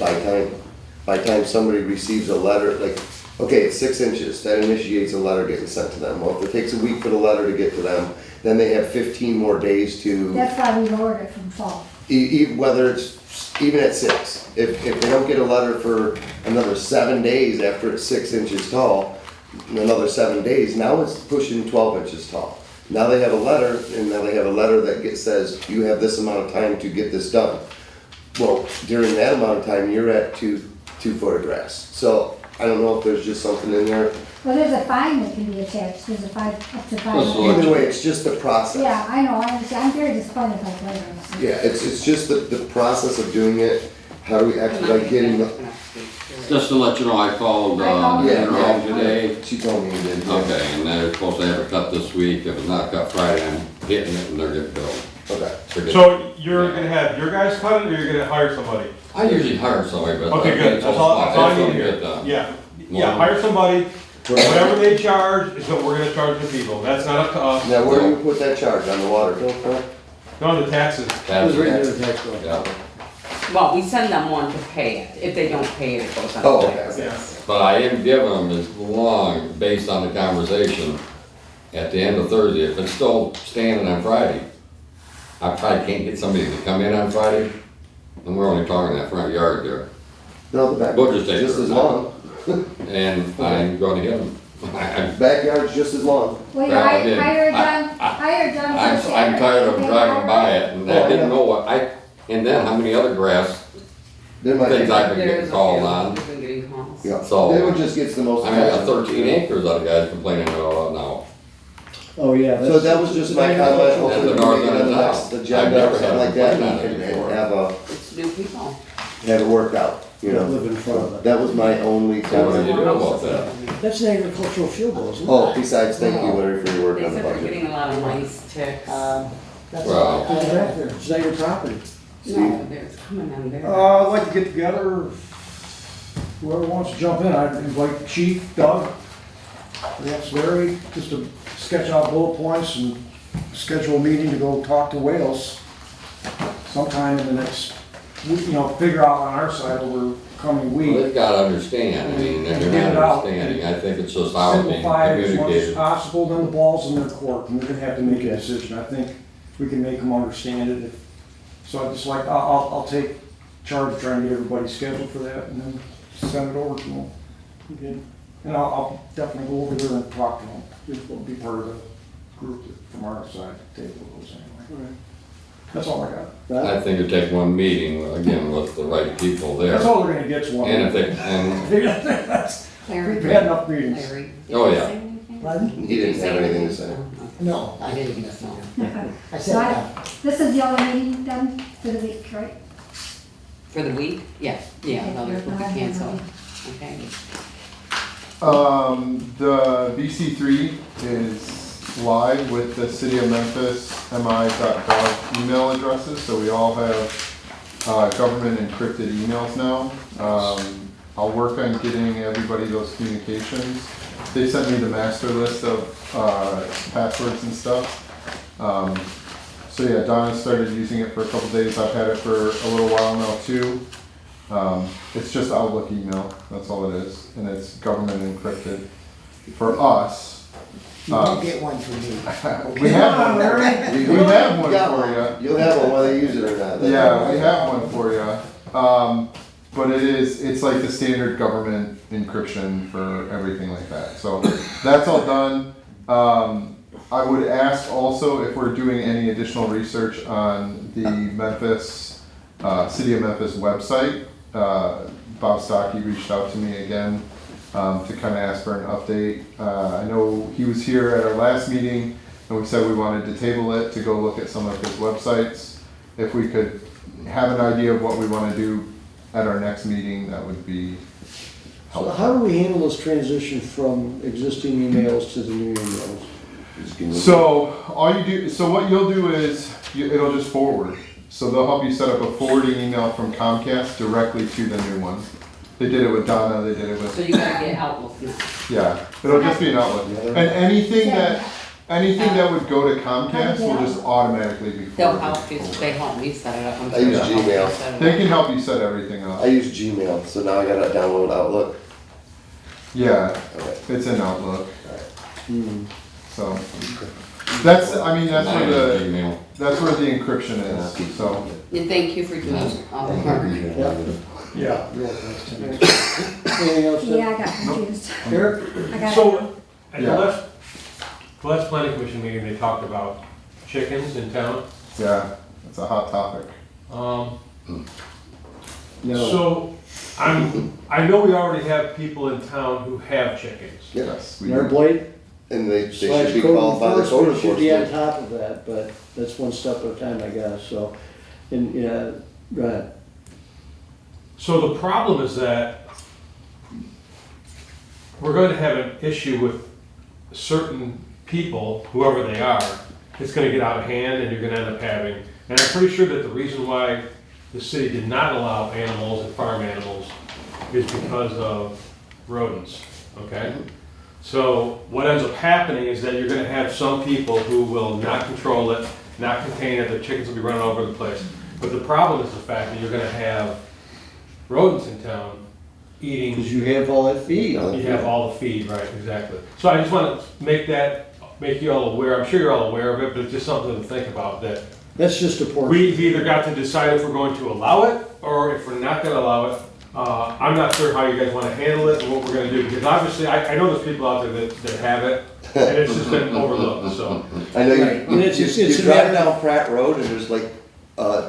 by time somebody receives a letter, like, okay, it's 6 inches, that initiates a letter getting sent to them. Well, if it takes a week for the letter to get to them, then they have 15 more days to. That's why we lowered it from fall. Whether it's even at 6, if they don't get a letter for another 7 days after it's 6 inches tall, another 7 days, now it's pushing 12 inches tall. Now they have a letter, and now they have a letter that says, you have this amount of time to get this done. Well, during that amount of time, you're at 2 foot of grass. So I don't know if there's just something in there. Well, there's a fine that can be attached, there's a fine, up to Well, so 5. Either way, it's just the process. Yeah, I know, I understand, I'm very disappointed by playgrounds. Yeah, it's just the process of doing it, how do we expedite getting the. Just to let you know, I called, Yeah, Interhome today. She told me you did. yeah. Okay, and they're supposed to have it cut this week. If it's not cut Friday, I'm hitting it and they're getting billed. Okay. They're getting- So you're gonna have your guys cut it, or you're gonna hire somebody? I usually hire somebody, but. Okay, good, that's all I need to hear. Yeah, yeah, hire somebody, whatever they charge is what we're gonna charge the people, that's not up to us. Now, where do you put that charge, on the water bill, Frank? No, the taxes. It was written in the tax bill. Yeah, Well, we send them one to pay it. If they don't pay it, it goes on. Oh, the okay, taxes. okay. but I am giving them as long, based on the conversation, at the end of Thursday, if it's still standing on Friday, I probably can't get somebody to come in on Friday, and we're only talking that front yard there, No, the back, We'll just take just her. as long. and I'm gonna get them. Backyard's just as long. Well, you Well, I did. hire John I'm first. I'm tired of driving by it, and I Oh, yeah. didn't know what, and then how many other grass There might things be, I've been There's getting a called few. on. We've been getting calls. yeah, So- that one just gets the most. I mean, I got 13 acres other guys complaining about now. Oh, yeah. So that was just my comment, That's hopefully the we north can end get on of the next town. I've agenda never or something had like that complaint on it and before. It's new people. have it worked out, you know? Live in front of it. That was my only So what do you comment. do about that? That's an agricultural field though, isn't it? Oh, besides, thank you, Larry, for your work They on the said they're budget. getting a lot of mice, ticks. That's Well- all. It's not your property. No, there's coming on there. I'd like to get together, whoever wants to jump in, I'd invite Chief, Doug, perhaps Larry, just to sketch out bullet points and schedule a meeting to go talk to Wales sometime in the next, week, figure out on our side over coming Well, week. they've gotta understand, I mean, Get they're it not out. understanding, I think it's just how it's being Simplify it as much as communicated. possible, then the ball's in their court, and they're gonna have to make a decision. I think we can make them understand it. So I just like, I'll take charge of trying to get everybody scheduled for that, and then send it over to them. Okay. And I'll definitely go over there and talk to them. Just will be part of the group that from our side, table those anyway. That's all I got. I think it take one meeting, again, with the right people there. That's all they're gonna get is one. And if they, and, That's, Larry. we've had enough meetings. Larry. Oh, Did you yeah. say anything? Pardon? He didn't have anything to say. No, I didn't get that. I So said, this is the only meeting done for the week, right? For the week? Yeah, no, there's will be canceled. Okay. The VC3 is live with the City of Memphis mi.gov email addresses, so we all have government encrypted emails now. I'll work on getting everybody those communications. They sent me the master list of passwords and stuff. So yeah, Donna started using it for a couple days. I've had it for a little while now too. It's just Outlook email, that's all it is, and it's government encrypted. For us, you won't get one from me. we have one, we have one for you. You'll have one whether you use it or not. Yeah, we have one for you. But it's like the standard government encryption for everything like that. So that's all done. I would ask also if we're doing any additional research on the Memphis, City of Memphis website. Bob Stocky reached out to me again to kind of ask for an update. I know he was here at our last meeting and we said we wanted to table it to go look at some of his websites. If we could have an idea of what we want to do at our next meeting, that would be So helpful. how do we handle this transition from existing emails to the new emails? So what you'll do is it'll just forward. So they'll help you set up a forwarding email from Comcast directly to the new one. They did it with Donna, they did it So with, you gotta get Outlook now. yeah, it'll just be an Outlook. And anything that would go to Comcast will just automatically be They'll forwarded. help you, they help me set it up. I'm I sure use they'll help you Gmail. set it They up. can help you set everything up. I use Gmail, so now I gotta download Outlook. Yeah, Okay. it's in Outlook, Hmm. so. That's where Email. that's where the encryption is, so. And thank you for doing all the work. Yeah. Anything else? Deb? Yeah, I got confused. Eric? I got. So, at the Yeah. last planning commission meeting, they talked about chickens in town. Yeah, it's a hot topic. No. So, I know we already have people in town who have chickens. Yes, we Our do. blade And they slash should be code called by the code enforcement should be on enforcement. top of that, but that's one step at a time, I guess, so. And, yeah, go ahead. So the problem is that we're going to have an issue with certain people, whoever they are, it's gonna get out of hand and you're gonna end up having, and I'm pretty sure that the reason why the city did not allow animals and farm animals is because of rodents, okay? So what ends up happening is that you're gonna have some people who will not control it, not contain it, the chickens will be running all over the place. But the problem is the fact that you're gonna have rodents in town eating. Because you have all that feed. You have all the feed, right, exactly. So I just want to make you all aware, I'm sure you're all aware of it, but it's just something to think about, that That's just a portion. we've either got to decide if we're going to allow it, or if we're not gonna allow it. I'm not sure how you guys want to handle it, and what we're gonna do, because obviously, I know there's people out there that have it, and it's just been overlooked, so. I know Right. And it's you a drive matter- down Pratt Road and there's like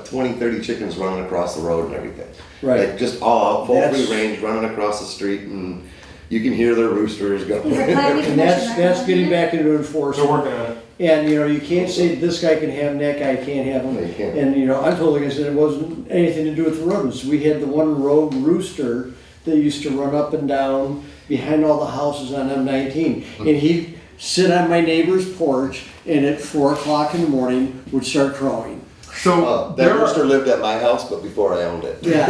20, 30 chickens running across the road and everything. Right. Like just all out, full That's- free range, running across the street, and you can hear their roosters going. Is it planning And that's getting back into They're enforcement. working on it. And, you know, you can't say this guy can have them, that guy can't have them. No, you can't. And, you know, I told the guy, I said it wasn't anything to do with the rodents. We had the one rogue rooster that used to run up and down behind all the houses on M19. And he'd sit on my neighbor's porch and at 4 o'clock in the morning would start crowing. So That there rooster are, lived at my house, but before I owned it. Yeah,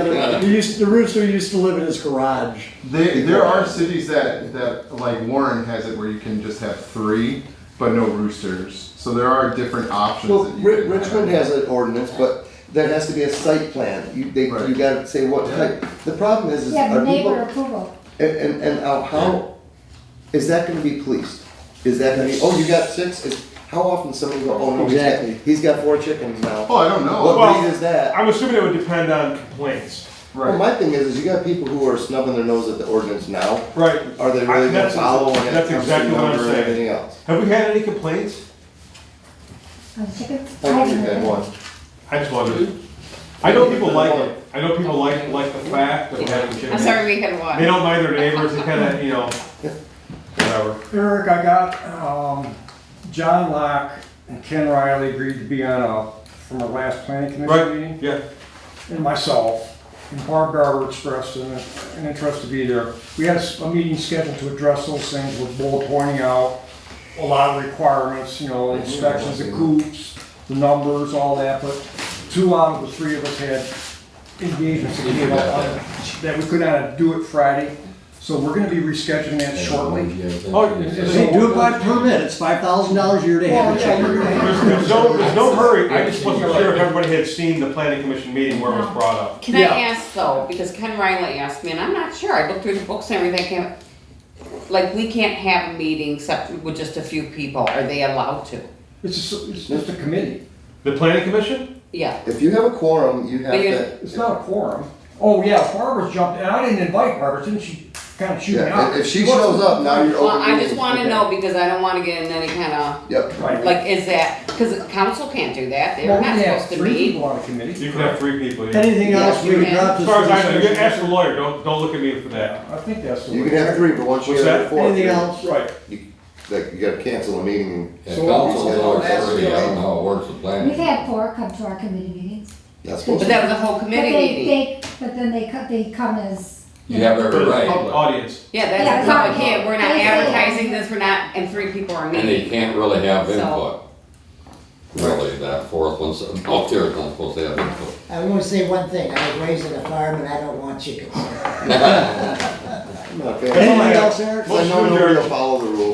the rooster used to live in his garage. there are cities that, like Warren has it where you can just have 3, but no roosters. So there are different options Well, that you can Richmond have. has an ordinance, but there has to be a site plan. Right. You gotta say what type. The problem is Yeah, are the neighbor people, approval. and how, is that gonna be policed? Is that gonna be, oh, you got 6? How often somebody go, oh no, Exactly. he's got 4 chickens now. Oh, I don't know. What Well, breed is that? I'm assuming it would depend on complaints. Well, Right. my thing is you got people who are snubbing their nose at the ordinance now. Right. Are they really gonna That's- follow when it that's comes to exactly what I'm number and saying. everything else? Have we had any complaints? On the chickens? I know you had one. I just wondered. I know people like it. I know people like the fact that we're having chickens. I'm sorry we had to They watch. don't mind their neighbors, they kinda, whatever. Eric, I got, John Locke and Ken Riley agreed to be on from our last planning commission meeting. Right, yeah. And myself, and Barb Garber expressed an interest to be there. We had a meeting scheduled to address those things with bullet pointing out a lot of requirements, you know, inspections of coops, the numbers, all that, but 2 out of the 3 of us had engagements that came up on that we could not do it Friday. So we're gonna be rescheduling that shortly. Oh, Hey, do it by permit, it's $5,000 a year to have it checked. There's no hurry, I just wasn't sure if everybody had seen the planning commission meeting where it was brought up. Can I ask though, because Ken Riley asked me, and I'm not sure, I looked through the books and everything, like, we can't have a meeting except with just a few people, are they allowed to? It's just a committee. The planning commission? Yeah, If you have a quorum, you have But to, It's not a quorum. Oh, yeah, Barbara jumped, and I didn't invite Barbara, didn't she kind of shoot me yeah, out? if she shows up, now you're well, open I just meeting. wanna Okay. know, because I don't wanna get in any kinda, Yep. Right. like, is that, cause council can't do that, they're Well, not we have supposed to 3 meet. people on a committee. You can have 3 people, yeah. Anything else we you can drop can. this? As far as for I, this ask the lawyer, don't look at me for that. Yeah, I think that's the way. You can have 3, but once you What's have that? 4, Anything else? Right. like, you gotta cancel a meeting Yeah, So- council so looks that's already, I don't good. know how it works, the We've planning. had 4 come to our committee meetings. and that's supposed But to. that was a whole But committee meeting. but then they come as. You have every right, Audience. Yeah, Yeah, that's a public public. hearing, we're not They say- advertising this, we're not, and 3 people are and they meeting. can't really have So- input. Really, that 4th one's, up there is not supposed to have input. I want to say one thing, I was raised on a farm and I don't want chickens. I'm not a fan. Anything else, Eric? I know nobody will follow the rules.